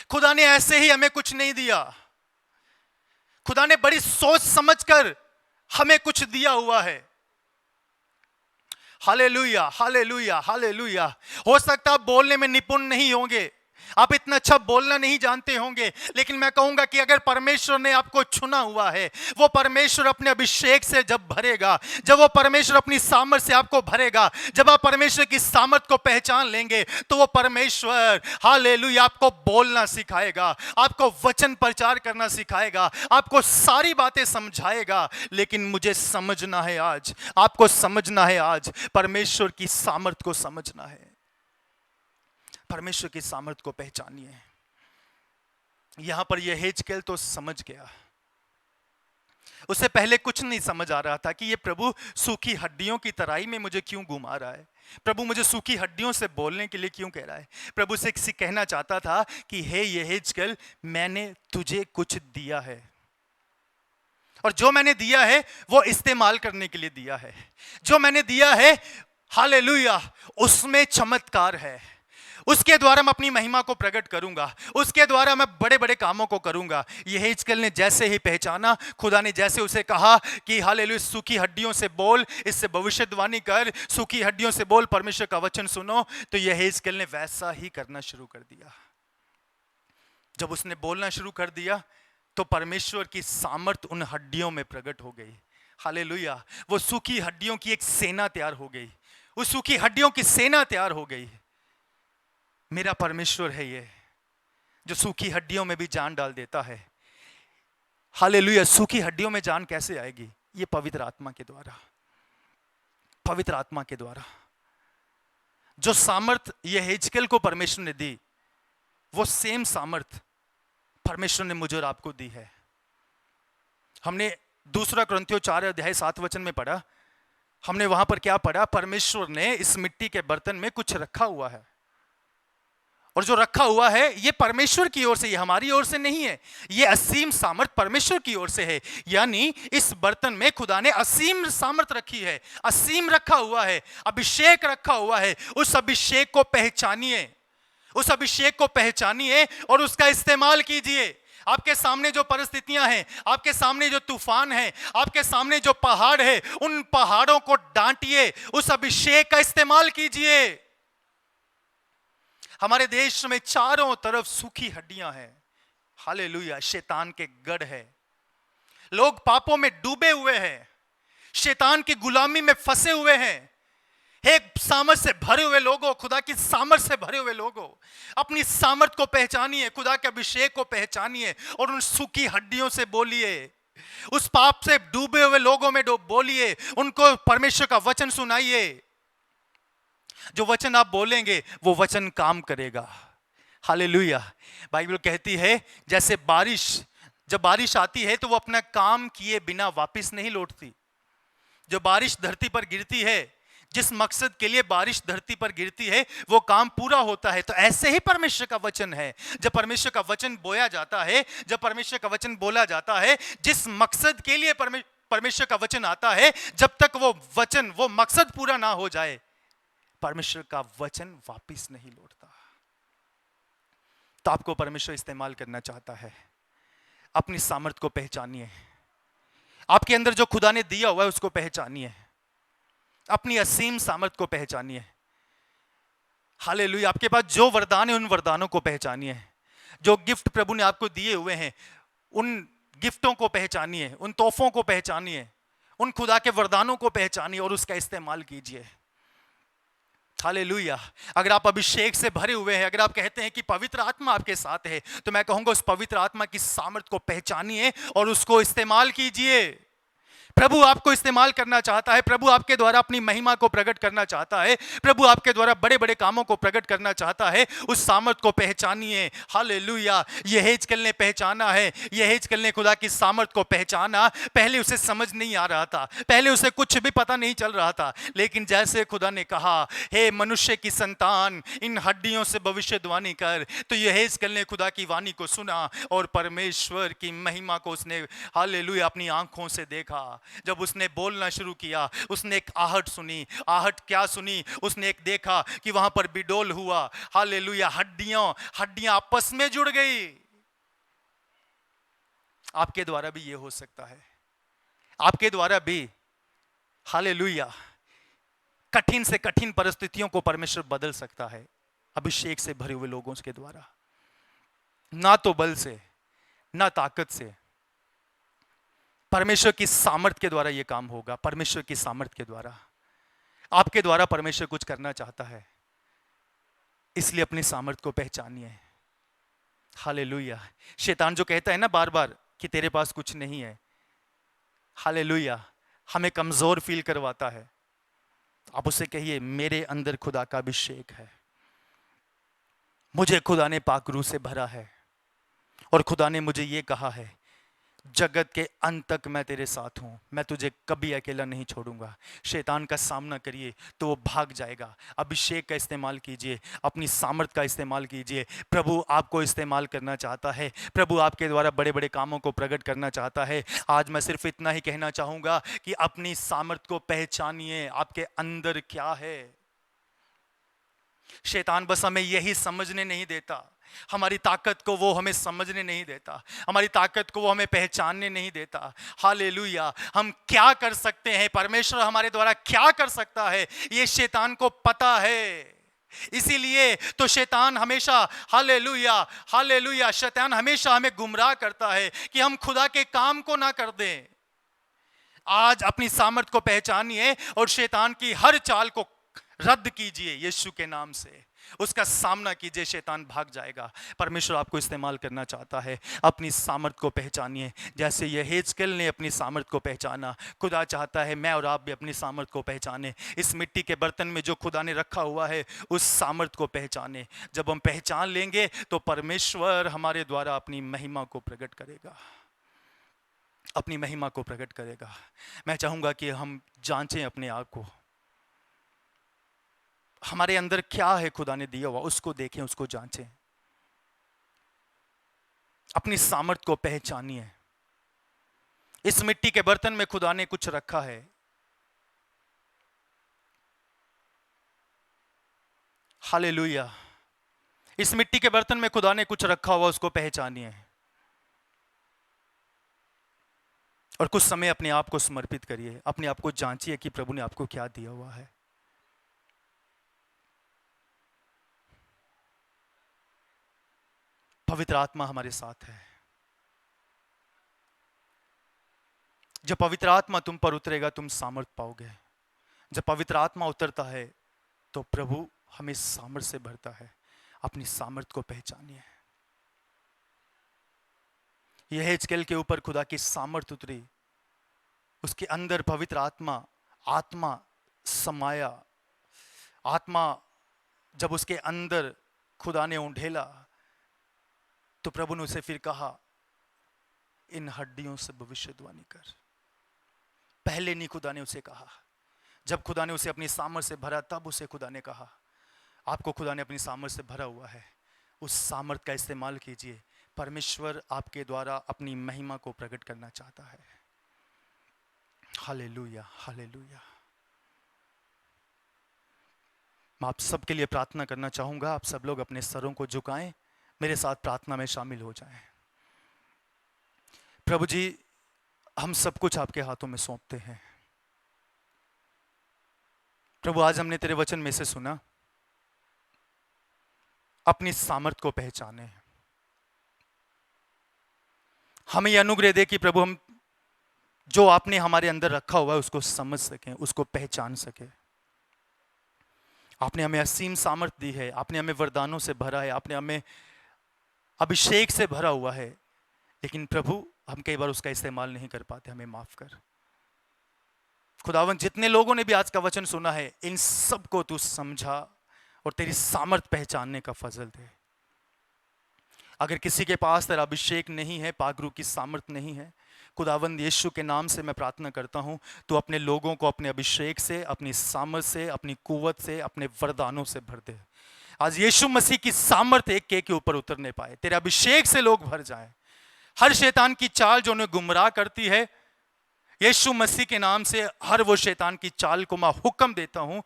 खुदा ने ऐसे ही हमें कुछ नहीं दिया। खुदा ने बड़ी सोच समझकर हमें कुछ दिया हुआ है। Hallelujah, hallelujah, hallelujah. हो सकता है आप बोलने में निपुण नहीं होंगे, आप इतना अच्छा बोलना नहीं जानते होंगे, लेकिन मैं कहूंगा कि अगर परमेश्वर ने आपको चुना हुआ है, वो परमेश्वर अपने अभिषेक से जब भरेगा, जब वो परमेश्वर अपनी सामर्थ से आपको भरेगा, जब आप परमेश्वर की सामर्थ को पहचान लेंगे, तो वो परमेश्वर हालेलुया आपको बोलना सिखाएगा, आपको वचन प्रचार करना सिखाएगा, आपको सारी बातें समझाएगा। लेकिन मुझे समझना है आज, आपको समझना है आज, परमेश्वर की सामर्थ को समझना है। परमेश्वर की सामर्थ को पहचानिए। यहां पर यह हेजकेल तो समझ गया। उससे पहले कुछ नहीं समझ आ रहा था कि ये प्रभु सूखी हड्डियों की तराई में मुझे क्यों घुमा रहा है, प्रभु मुझे सूखी हड्डियों से बोलने के लिए क्यों कह रहा है। प्रभु से किसी कहना चाहता था कि हे यहेजकेल, मैंने तुझे कुछ दिया है, और जो मैंने दिया है वो इस्तेमाल करने के लिए दिया है। जो मैंने दिया है, हालेलुया, उसमें चमत्कार है। उसके द्वारा मैं अपनी महिमा को प्रकट करूंगा, उसके द्वारा मैं बड़े बड़े कामों को करूंगा। यहेजकेल ने जैसे ही पहचाना, खुदा ने जैसे उसे कहा कि हालेलुया सूखी हड्डियों से बोल, इससे भविष्यवाणी कर, सूखी हड्डियों से बोल, परमेश्वर का वचन सुनो, तो यहेजकेल ने वैसा ही करना शुरू कर दिया। जब उसने बोलना शुरू कर दिया तो परमेश्वर की सामर्थ उन हड्डियों में प्रकट हो गई। हालेलुया, वो सूखी हड्डियों की एक सेना तैयार हो गई, उस सूखी हड्डियों की सेना तैयार हो गई। मेरा परमेश्वर है ये, जो सूखी हड्डियों में भी जान डाल देता है। हालेलुया। सूखी हड्डियों में जान कैसे आएगी? ये पवित्र आत्मा के द्वारा, पवित्र आत्मा के द्वारा। जो सामर्थ यहेजकेल को परमेश्वर ने दी, वो सेम सामर्थ परमेश्वर ने मुझे और आपको दी है। हमने 2 कुरिन्थियों 4:7 में पढ़ा। हमने वहां पर क्या पढ़ा? परमेश्वर ने इस मिट्टी के बर्तन में कुछ रखा हुआ है, और जो रखा हुआ है ये परमेश्वर की ओर से, ये हमारी ओर से नहीं है। ये असीम सामर्थ परमेश्वर की ओर से है। यानी इस बर्तन में खुदा ने असीम सामर्थ रखी है, असीम रखा हुआ है, अभिषेक रखा हुआ है। उस अभिषेक को पहचानिए, उस अभिषेक को पहचानिए और उसका इस्तेमाल कीजिए। आपके सामने जो परिस्थितियां हैं, आपके सामने जो तूफान है, आपके सामने जो पहाड़ है, उन पहाड़ों को डांटिए, उस अभिषेक का इस्तेमाल कीजिए। हमारे देश में चारों तरफ सूखी हड्डियां हैं। हालेलुया। शैतान के गढ़ है, लोग पापों में डूबे हुए हैं, शैतान की गुलामी में फंसे हुए हैं। एक सामर्थ से भरे हुए लोगों, खुदा की सामर्थ से भरे हुए लोगों, अपनी सामर्थ को पहचानिए, खुदा के अभिषेक को पहचानिए और उन सूखी हड्डियों से बोलिए। उस पाप से डूबे हुए लोगों में बोलिए, उनको परमेश्वर का वचन सुनाइए। जो वचन आप बोलेंगे वो वचन काम करेगा। हालेलुया। बाइबल कहती है जैसे बारिश, जब बारिश आती है तो वो अपना काम किए बिना वापस नहीं लौटती। जो बारिश धरती पर गिरती है, जिस मकसद के लिए बारिश धरती पर गिरती है, वो काम पूरा होता है। तो ऐसे ही परमेश्वर का वचन है। जब परमेश्वर का वचन बोया जाता है, जब परमेश्वर का वचन बोला जाता है, जिस मकसद के लिए परमेश्वर का वचन आता है, जब तक वो वचन, वो मकसद पूरा ना हो जाए, परमेश्वर का वचन वापस नहीं लौटता। तो आपको परमेश्वर इस्तेमाल करना चाहता है। अपनी सामर्थ को पहचानिए, आपके अंदर जो खुदा ने दिया हुआ है उसको पहचानिए, अपनी असीम सामर्थ को पहचानिए। हालेलुया। आपके पास जो वरदान है उन वरदानों को पहचानिए। जो गिफ्ट प्रभु ने आपको दिए हुए हैं उन गिफ्टों को पहचानिए, उन तोहफों को पहचानिए। उन खुदा के वरदानों को पहचानिए और उसका इस्तेमाल कीजिए। हालेलुया। अगर आप अभिषेक से भरे हुए हैं, अगर आप कहते हैं कि पवित्र आत्मा आपके साथ है, तो मैं कहूंगा उस पवित्र आत्मा की सामर्थ को पहचानिए और उसको इस्तेमाल कीजिए। प्रभु आपको इस्तेमाल करना चाहता है, प्रभु आपके द्वारा अपनी महिमा को प्रकट करना चाहता है, प्रभु आपके द्वारा बड़े बड़े कामों को प्रकट करना चाहता है। उस सामर्थ को पहचानिए। हालेलुया। यहेजकेल ने पहचाना है, यहेजकेल ने खुदा की सामर्थ को पहचाना। पहले उसे समझ नहीं आ रहा था, पहले उसे कुछ भी पता नहीं चल रहा था, लेकिन जैसे खुदा ने कहा, हे मनुष्य की संतान, इन हड्डियों से भविष्यवाणी कर, तो यहेजकेल ने खुदा की वाणी को सुना और परमेश्वर की महिमा को उसने हालेलुया अपनी आंखों से देखा। जब उसने बोलना शुरू किया, उसने एक आहट सुनी। आहट क्या सुनी? उसने एक देखा कि वहां पर बिडोल हुआ। हालेलुया। हड्डियां आपस में जुड़ गई। आपके द्वारा भी यह हो सकता है, आपके द्वारा भी हालेलुया कठिन से कठिन परिस्थितियों को परमेश्वर बदल सकता है अभिषेक से भरे हुए लोगों के द्वारा। ना तो बल से, ना ताकत से, परमेश्वर की सामर्थ के द्वारा यह काम होगा। परमेश्वर की सामर्थ के द्वारा आपके द्वारा परमेश्वर कुछ करना चाहता है, इसलिए अपनी सामर्थ को पहचानिए। हालेलुया। शैतान जो कहता है ना बार बार कि तेरे पास कुछ नहीं है, हालेलुया, हमें कमजोर फील करवाता है, आप उससे कहिए मेरे अंदर खुदा का अभिषेक है, मुझे खुदा ने पाक रूह से भरा है और खुदा ने मुझे यह कहा है, जगत के अंत तक मैं तेरे साथ हूं, मैं तुझे कभी अकेला नहीं छोड़ूंगा। शैतान का सामना करिए तो वो भाग जाएगा। अभिषेक का इस्तेमाल कीजिए, अपनी सामर्थ का इस्तेमाल कीजिए। प्रभु आपको इस्तेमाल करना चाहता है, प्रभु आपके द्वारा बड़े बड़े कामों को प्रकट करना चाहता है। आज मैं सिर्फ इतना ही कहना चाहूंगा कि अपनी सामर्थ को पहचानिए, आपके अंदर क्या है। शैतान बस हमें यही समझने नहीं देता, हमारी ताकत को वो हमें समझने नहीं देता, हमारी ताकत को वो हमें पहचानने नहीं देता। हालेलुया। हम क्या कर सकते हैं, परमेश्वर हमारे द्वारा क्या कर सकता है, ये शैतान को पता है। इसीलिए तो शैतान हमेशा हालेलुया हालेलुया शैतान हमेशा हमें गुमराह करता है कि हम खुदा के काम को ना कर दें। आज अपनी सामर्थ को पहचानिए और शैतान की हर चाल को रद्द कीजिए यीशु के नाम से, उसका सामना कीजिए, शैतान भाग जाएगा। परमेश्वर आपको इस्तेमाल करना चाहता है, अपनी सामर्थ को पहचानिए। जैसे यहेजकेल ने अपनी सामर्थ को पहचाना, खुदा चाहता है मैं और आप भी अपनी सामर्थ को पहचाने। इस मिट्टी के बर्तन में जो खुदा ने रखा हुआ है उस सामर्थ को पहचाने। जब हम पहचान लेंगे तो परमेश्वर हमारे द्वारा अपनी महिमा को प्रकट करेगा, अपनी महिमा को प्रकट करेगा। मैं चाहूंगा कि हम जांचें अपने आप को, हमारे अंदर क्या है खुदा ने दिया हुआ, उसको देखें, उसको जांचें, अपनी सामर्थ को पहचानिए। इस मिट्टी के बर्तन में खुदा ने कुछ रखा है, हालेलुया। इस मिट्टी के बर्तन में खुदा ने कुछ रखा हुआ, उसको पहचानिए और कुछ समय अपने आप को समर्पित करिए, अपने आप को जांचिए कि प्रभु ने आपको क्या दिया हुआ है। पवित्र आत्मा हमारे साथ है। जब पवित्र आत्मा तुम पर उतरेगा तुम सामर्थ पाओगे। जब पवित्र आत्मा उतरता है तो प्रभु हमें सामर्थ से भरता है। अपनी सामर्थ को पहचानिए। यहेजकेल के ऊपर खुदा की सामर्थ उतरी, उसके अंदर पवित्र आत्मा समाया। आत्मा जब उसके अंदर खुदा ने उंडेला तो प्रभु ने उसे फिर कहा, इन हड्डियों से भविष्यवाणी कर। पहले नहीं खुदा ने उसे कहा, जब खुदा ने उसे अपनी सामर्थ से भरा तब उसे खुदा ने कहा। आपको खुदा ने अपनी सामर्थ से भरा हुआ है, उस सामर्थ का इस्तेमाल कीजिए। परमेश्वर आपके द्वारा अपनी महिमा को प्रकट करना चाहता है। Hallelujah hallelujah. मैं आप सबके लिए प्रार्थना करना चाहूंगा। आप सब लोग अपने सरों को झुकाएं, मेरे साथ प्रार्थना में शामिल हो जाएं। प्रभु जी, हम सब कुछ आपके हाथों में सौंपते हैं। प्रभु, आज हमने तेरे वचन में से सुना, अपनी सामर्थ को पहचाने। हमें यह अनुग्रह दे कि प्रभु हम जो आपने हमारे अंदर रखा हुआ है उसको समझ सकें, उसको पहचान सकें। आपने हमें असीम सामर्थ दी है, आपने हमें वरदानों से भरा है, आपने हमें अभिषेक से भरा हुआ है, लेकिन प्रभु हम कई बार उसका इस्तेमाल नहीं कर पाते, हमें माफ कर। खुदावन जितने लोगों ने भी आज का वचन सुना है, इन सबको तू समझा और तेरी सामर्थ पहचानने का फजल दे। अगर किसी के पास तेरा अभिषेक नहीं है, पागरू की सामर्थ नहीं है, खुदावंद यीशु के नाम से मैं प्रार्थना करता हूं, तू अपने लोगों को अपने अभिषेक से, अपनी सामर्थ से, अपनी कुव्वत से, अपने वरदानों से भर दे। आज यीशु मसीह की सामर्थ एक के ऊपर उतरने पाए, तेरे अभिषेक से लोग भर जाएं। हर शैतान की चाल जो उन्हें गुमराह करती है, यीशु मसीह के नाम से हर वो शैतान की चाल को मैं हुक्म देता हूं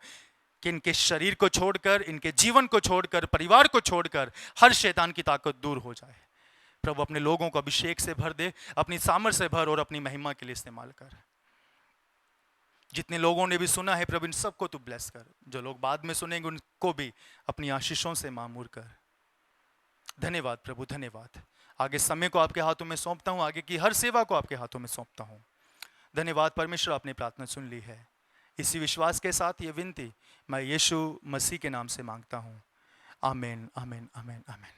कि इनके शरीर को छोड़कर, इनके जीवन को छोड़कर, परिवार को छोड़कर हर शैतान की ताकत दूर हो जाए। प्रभु अपने लोगों को अभिषेक से भर दे, अपनी सामर्थ से भर और अपनी महिमा के लिए इस्तेमाल कर। जितने लोगों ने भी सुना है प्रभु, इन सबको तू ब्लेस कर। जो लोग बाद में सुनेंगे उनको भी अपनी आशीषों से मामूर कर। धन्यवाद प्रभु, धन्यवाद। आगे समय को आपके हाथों में सौंपता हूं, आगे की हर सेवा को आपके हाथों में सौंपता हूं। धन्यवाद परमेश्वर, आपने प्रार्थना सुन ली है। इसी विश्वास के साथ ये विनती मैं यीशु मसीह के नाम से मांगता हूं। आमीन, आमीन, आमीन, आमीन।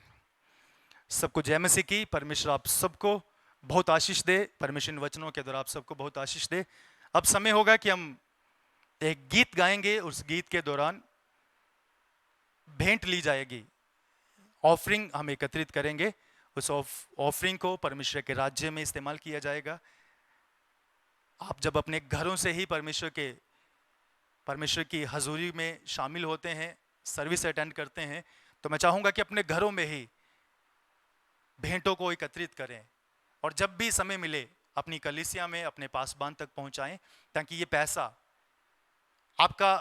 सबको जय मसीह की। परमेश्वर आप सबको बहुत आशीष दे। परमेश्वर इन वचनों के द्वारा आप सबको बहुत आशीष दे। अब समय होगा कि हम एक गीत गाएंगे। उस गीत के दौरान भेंट ली जाएगी, ऑफरिंग हम एकत्रित करेंगे। उस ऑफरिंग को परमेश्वर के राज्य में इस्तेमाल किया जाएगा। आप जब अपने घरों से ही परमेश्वर की हजूरी में शामिल होते हैं, सर्विस अटेंड करते हैं, तो मैं चाहूँगा कि अपने घरों में ही भेंटों को एकत्रित करें और जब भी समय मिले अपनी कलीसिया में अपने पासबान तक पहुंचाएं, ताकि ये पैसा, आपका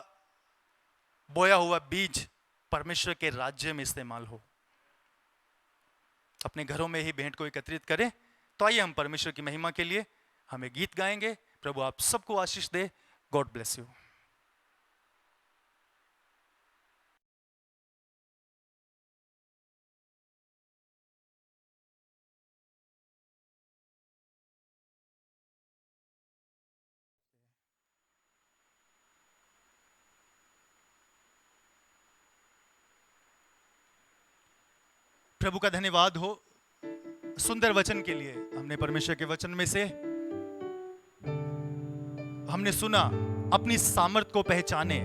बोया हुआ बीज परमेश्वर के राज्य में इस्तेमाल हो। अपने घरों में ही भेंट को एकत्रित करें। तो आइए हम परमेश्वर की महिमा के लिए हमें गीत गाएंगे। प्रभु आप सबको आशीष दे। God bless you. प्रभु का धन्यवाद हो सुंदर वचन के लिए। हमने परमेश्वर के वचन में से हमने सुना, अपनी सामर्थ को पहचाने।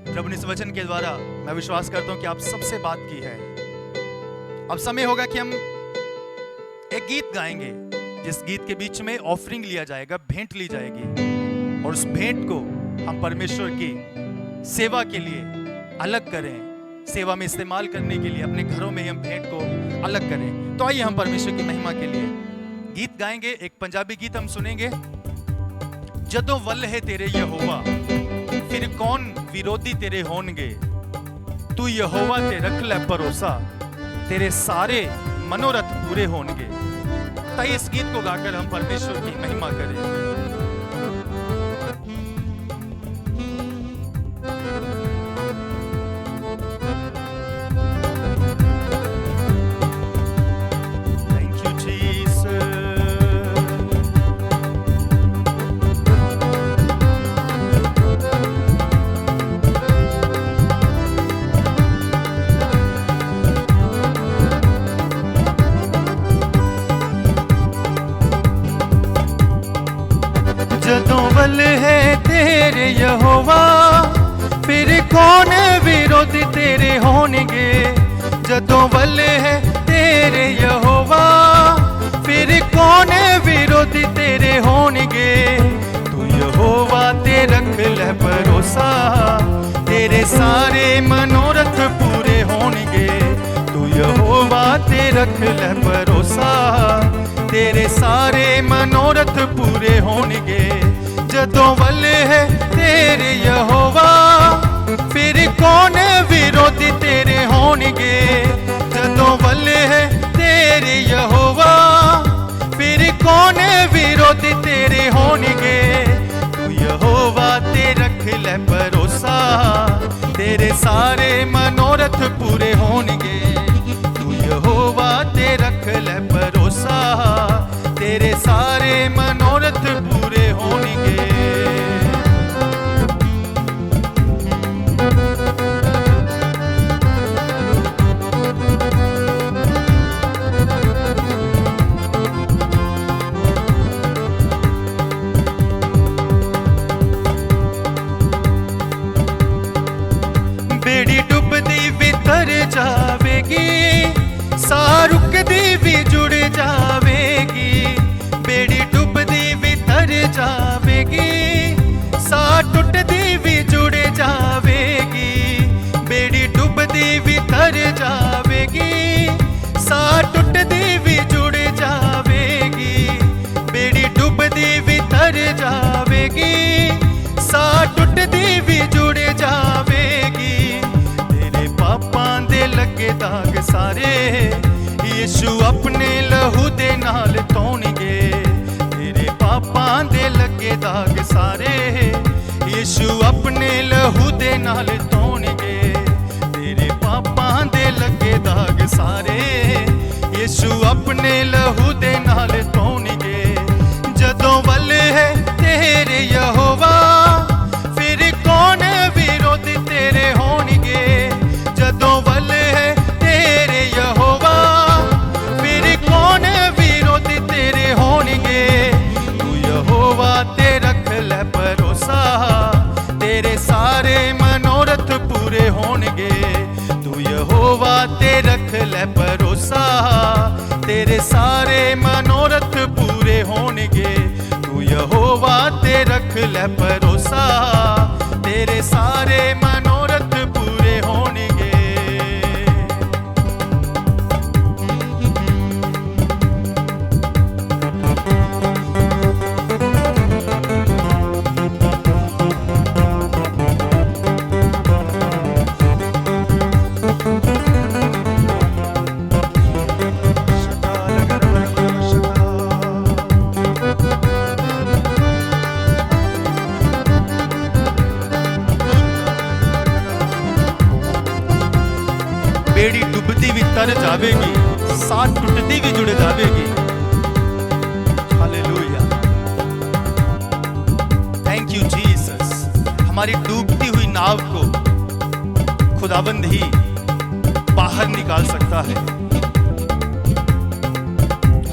प्रभु ने इस वचन के द्वारा मैं विश्वास करता हूं कि आप सबसे बात की है। अब समय होगा कि हम एक गीत गाएंगे, जिस गीत के बीच में ऑफरिंग लिया जाएगा, भेंट ली जाएगी, और उस भेंट को हम परमेश्वर की सेवा के लिए अलग करें, सेवा में इस्तेमाल करने के लिए अपने घरों में हम भेंट को अलग करें। तो आइए हम परमेश्वर की महिमा के लिए गीत गाएंगे। एक पंजाबी गीत हम सुनेंगे। जदों वल है तेरे यहोवा, फिर कौन विरोधी तेरे होंगे। तू यहोवा ते रख ले भरोसा, तेरे सारे मनोरथ पूरे होंगे। ताई इस गीत को गाकर हम परमेश्वर की महिमा करें। यहोवा फिर कौन विरोधी तेरे होंगे। जदों वल है तेरे यहोवा, फिर कौन विरोधी तेरे होंगे। तू यहोवा ते रख ले भरोसा, तेरे सारे मनोरथ पूरे होंगे। तू यहोवा ते रख ले भरोसा, तेरे सारे मनोरथ पूरे होंगे। जदों वल है तेरे यहोवा, फिर कौन विरोधी तेरे होंगे। जदों वल है तेरे यहोवा, फिर कौन विरोधी तेरे होंगे। तू यहोवा ते रख ले भरोसा, तेरे सारे मनोरथ पूरे होंगे। तू यहोवा ते रख ले भरोसा, तेरे सारे मनोरथ सारे यीशु अपने लहू दे नाल धोणगे तेरे पापां दे लगे दाग सारे यीशु अपने लहू दे नाल धोणगे तेरे पापां दे लगे दाग सारे यीशु अपने लहू दे नाल धोणगे जदों वल है तेरे यहोवा फिर कौन विरोध तेरे होणगे जदों वल है तेरे यहोवा फिर कौन विरोध तेरे होणगे तू यहोवा ते रख ले भरोसा तेरे सारे मनोरथ पूरे होणगे तू यहोवा ते रख ले भरोसा तेरे सारे मनोरथ पूरे होणगे तू यहोवा ते रख ले भरोसा तेरे सारे मनोरथ पूरे होणगे बेड़ी डुबती भी तर जावेगी साथ टूटती भी जुड़ जावेगी हालेलुया थैंक यू जीसस हमारी डूबती हुई नाव को खुदाबंद ही बाहर निकाल सकता है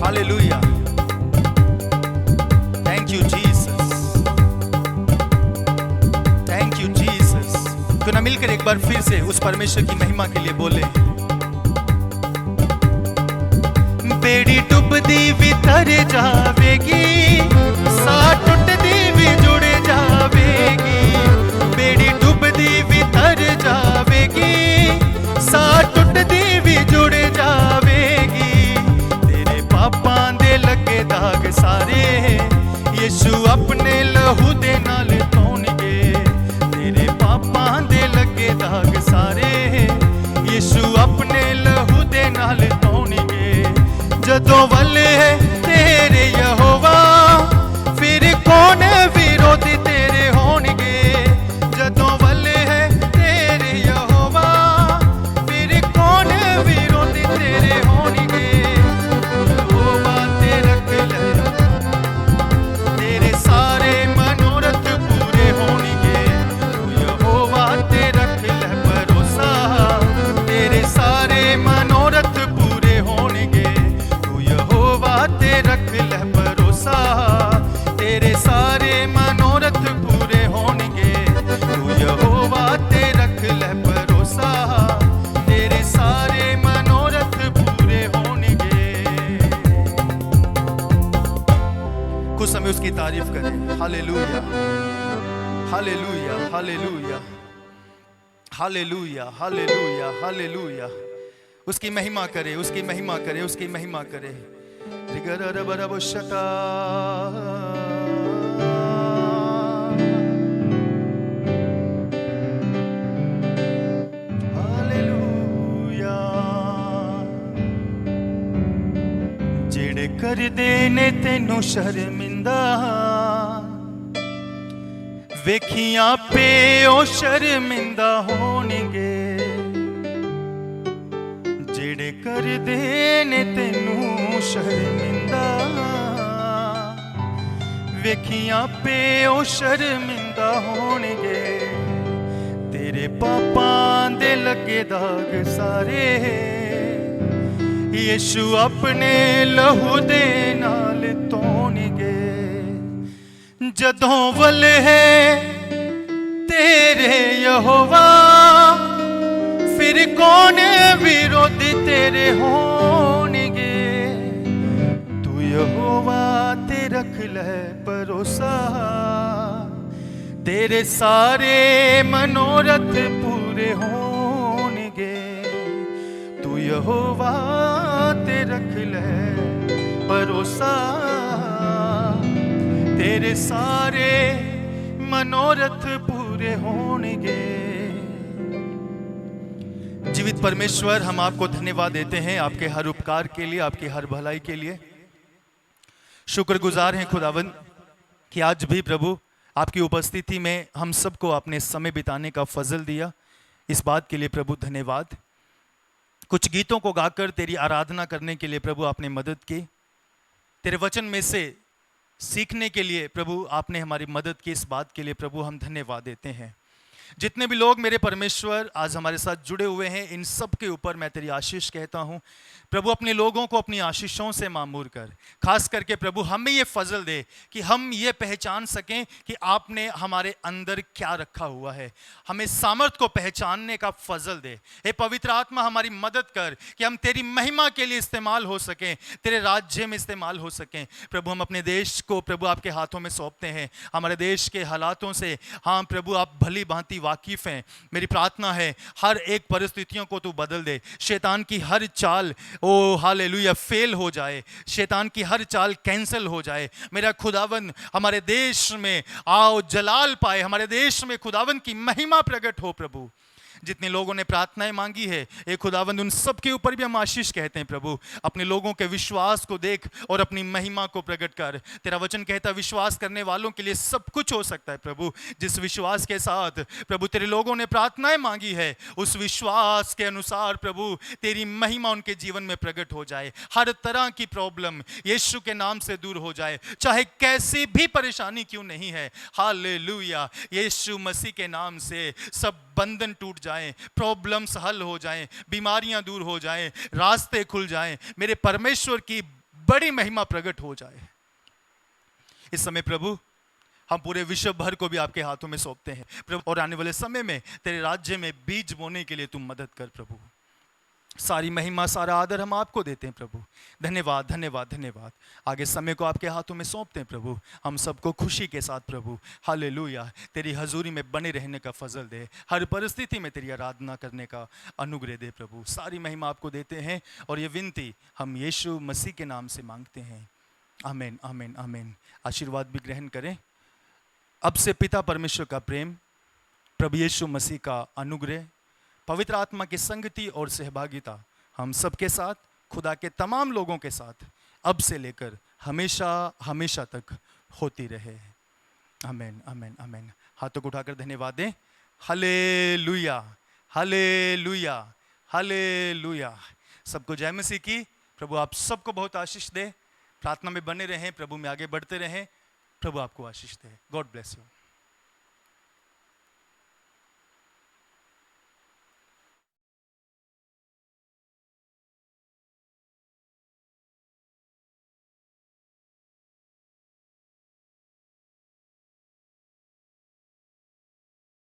hallelujah thank you Jesus thank you Jesus क्यों ना मिलकर एक बार फिर से उस परमेश्वर की महिमा के लिए बोले बेड़ी डुबदी भी तर जावेगी साथ टूटती भी जुड़ जावेगी बेड़ी डुबदी भी तर जावेगी साथ टूटती भी जुड़ जावेगी तेरे पापां दे लगे दाग सारे यीशु अपने लहू दे नाल धोणगे तेरे पापां दे लगे दाग सारे यीशु अपने लहू दे नाल धोणगे जदों वल है तेरे यहोवा फिर कौन विरोध तेरे होणगे जदों वल है तेरे यहोवा फिर कौन विरोध तेरे होणगे यहोवा ते रख ले तेरे सारे मनोरथ पूरे होणगे यहोवा ते रख ले भरोसा तेरे सारे मनोरथ पूरे होणगे यहोवा ते रख ले भरोसा तेरे सारे मनोरथ पूरे होणगे तू यहोवा ते रख ले भरोसा तेरे सारे मनोरथ पूरे होणगे कुछ समय उसकी तारीफ करें hallelujah hallelujah hallelujah hallelujah hallelujah hallelujah उसकी महिमा करे उसकी महिमा करे उसकी महिमा करे हालेलुया जेड़े कर देने तेनू शर्मिंदा वेखियां पे ओ शर्मिंदा होणगे जेड़े कर देने तेनू शर्मिंदा वेखियां पे ओ शर्मिंदा होणगे तेरे पापां दे लगे दाग सारे यीशु अपने लहू दे नाल धोणगे जदों वल है तेरे यहोवा फिर कौन विरोधी तेरे होणगे तू यहोवा ते रख ले भरोसा तेरे सारे मनोरथ पूरे होणगे तू यहोवा ते रख ले भरोसा तेरे सारे मनोरथ पूरे होणगे जीवित परमेश्वर, हम आपको धन्यवाद देते हैं आपके हर उपकार के लिए, आपकी हर भलाई के लिए। शुक्रगुजार हैं खुदावन कि आज भी प्रभु आपकी उपस्थिति में हम सबको अपने समय बिताने का फजल दिया। इस बात के लिए प्रभु धन्यवाद। कुछ गीतों को गाकर तेरी आराधना करने के लिए प्रभु आपने मदद की। तेरे वचन में से सीखने के लिए प्रभु आपने हमारी मदद की। इस बात के लिए प्रभु हम धन्यवाद देते हैं। जितने भी लोग मेरे परमेश्वर आज हमारे साथ जुड़े हुए हैं, इन सब के ऊपर मैं तेरी आशीष कहता हूँ। प्रभु अपने लोगों को अपनी आशीषों से मामूर कर। खास करके प्रभु हमें ये फजल दे कि हम ये पहचान सकें कि आपने हमारे अंदर क्या रखा हुआ है। हमें सामर्थ को पहचानने का फजल दे। हे पवित्र आत्मा, हमारी मदद कर कि हम तेरी महिमा के लिए इस्तेमाल हो सकें, तेरे राज्य में इस्तेमाल हो सकें। प्रभु हम अपने देश को प्रभु आपके हाथों में सौंपते हैं। हमारे देश के हालातों से हाँ प्रभु आप भली भांति वाकिफ हैं। मेरी प्रार्थना है हर एक परिस्थितियों को तू बदल दे। शैतान की हर चाल ओ हालेलुया फेल हो जाए। शैतान की हर चाल कैंसिल हो जाए। मेरा खुदावन हमारे देश में आओ जलाल पाए। हमारे देश में खुदावन की महिमा प्रकट हो। प्रभु जितने लोगों ने प्रार्थनाएं मांगी है ए खुदावंद, उन सब के ऊपर भी हम आशीष कहते हैं। प्रभु अपने लोगों के विश्वास को देख और अपनी महिमा को प्रकट कर। तेरा वचन कहता है विश्वास करने वालों के लिए सब कुछ हो सकता है। प्रभु जिस विश्वास के साथ प्रभु तेरे लोगों ने प्रार्थनाएं मांगी है, उस विश्वास के अनुसार प्रभु तेरी महिमा उनके जीवन में प्रकट हो जाए। हर तरह की प्रॉब्लम यीशु के नाम से दूर हो जाए, चाहे कैसी भी परेशानी क्यों नहीं है। हालेलुया, यीशु मसीह के नाम से सब बंधन टूट जाएं, प्रॉब्लम्स हल हो जाएं, बीमारियां दूर हो जाएं, रास्ते खुल जाएं, मेरे परमेश्वर की बड़ी महिमा प्रकट हो जाए। इस समय प्रभु हम पूरे विश्व भर को भी आपके हाथों में सौंपते हैं प्रभु, और आने वाले समय में तेरे राज्य में बीज बोने के लिए तुम मदद कर। प्रभु सारी महिमा सारा आदर हम आपको देते हैं। प्रभु धन्यवाद धन्यवाद धन्यवाद। आगे समय को आपके हाथों में सौंपते हैं प्रभु। हम सबको खुशी के साथ प्रभु हालेलुया तेरी हजूरी में बने रहने का फजल दे। हर परिस्थिति में तेरी आराधना करने का अनुग्रह दे। प्रभु सारी महिमा आपको देते हैं और ये विनती हम यीशु मसीह के नाम से मांगते हैं। आमीन आमीन आमीन। आशीर्वाद भी ग्रहण करें। अब से पिता परमेश्वर का प्रेम, प्रभु यीशु मसीह का अनुग्रह, पवित्र आत्मा की संगति और सहभागिता हम सबके साथ, खुदा के तमाम लोगों के साथ अब से लेकर हमेशा हमेशा तक होती रहे। आमीन आमीन आमीन। हाथों को उठाकर धन्यवाद दें। Hallelujah hallelujah hallelujah. सबको जय मसीह की। प्रभु आप सबको बहुत आशीष दे। प्रार्थना में बने रहें, प्रभु में आगे बढ़ते रहें। प्रभु आपको आशीष दे। God bless you.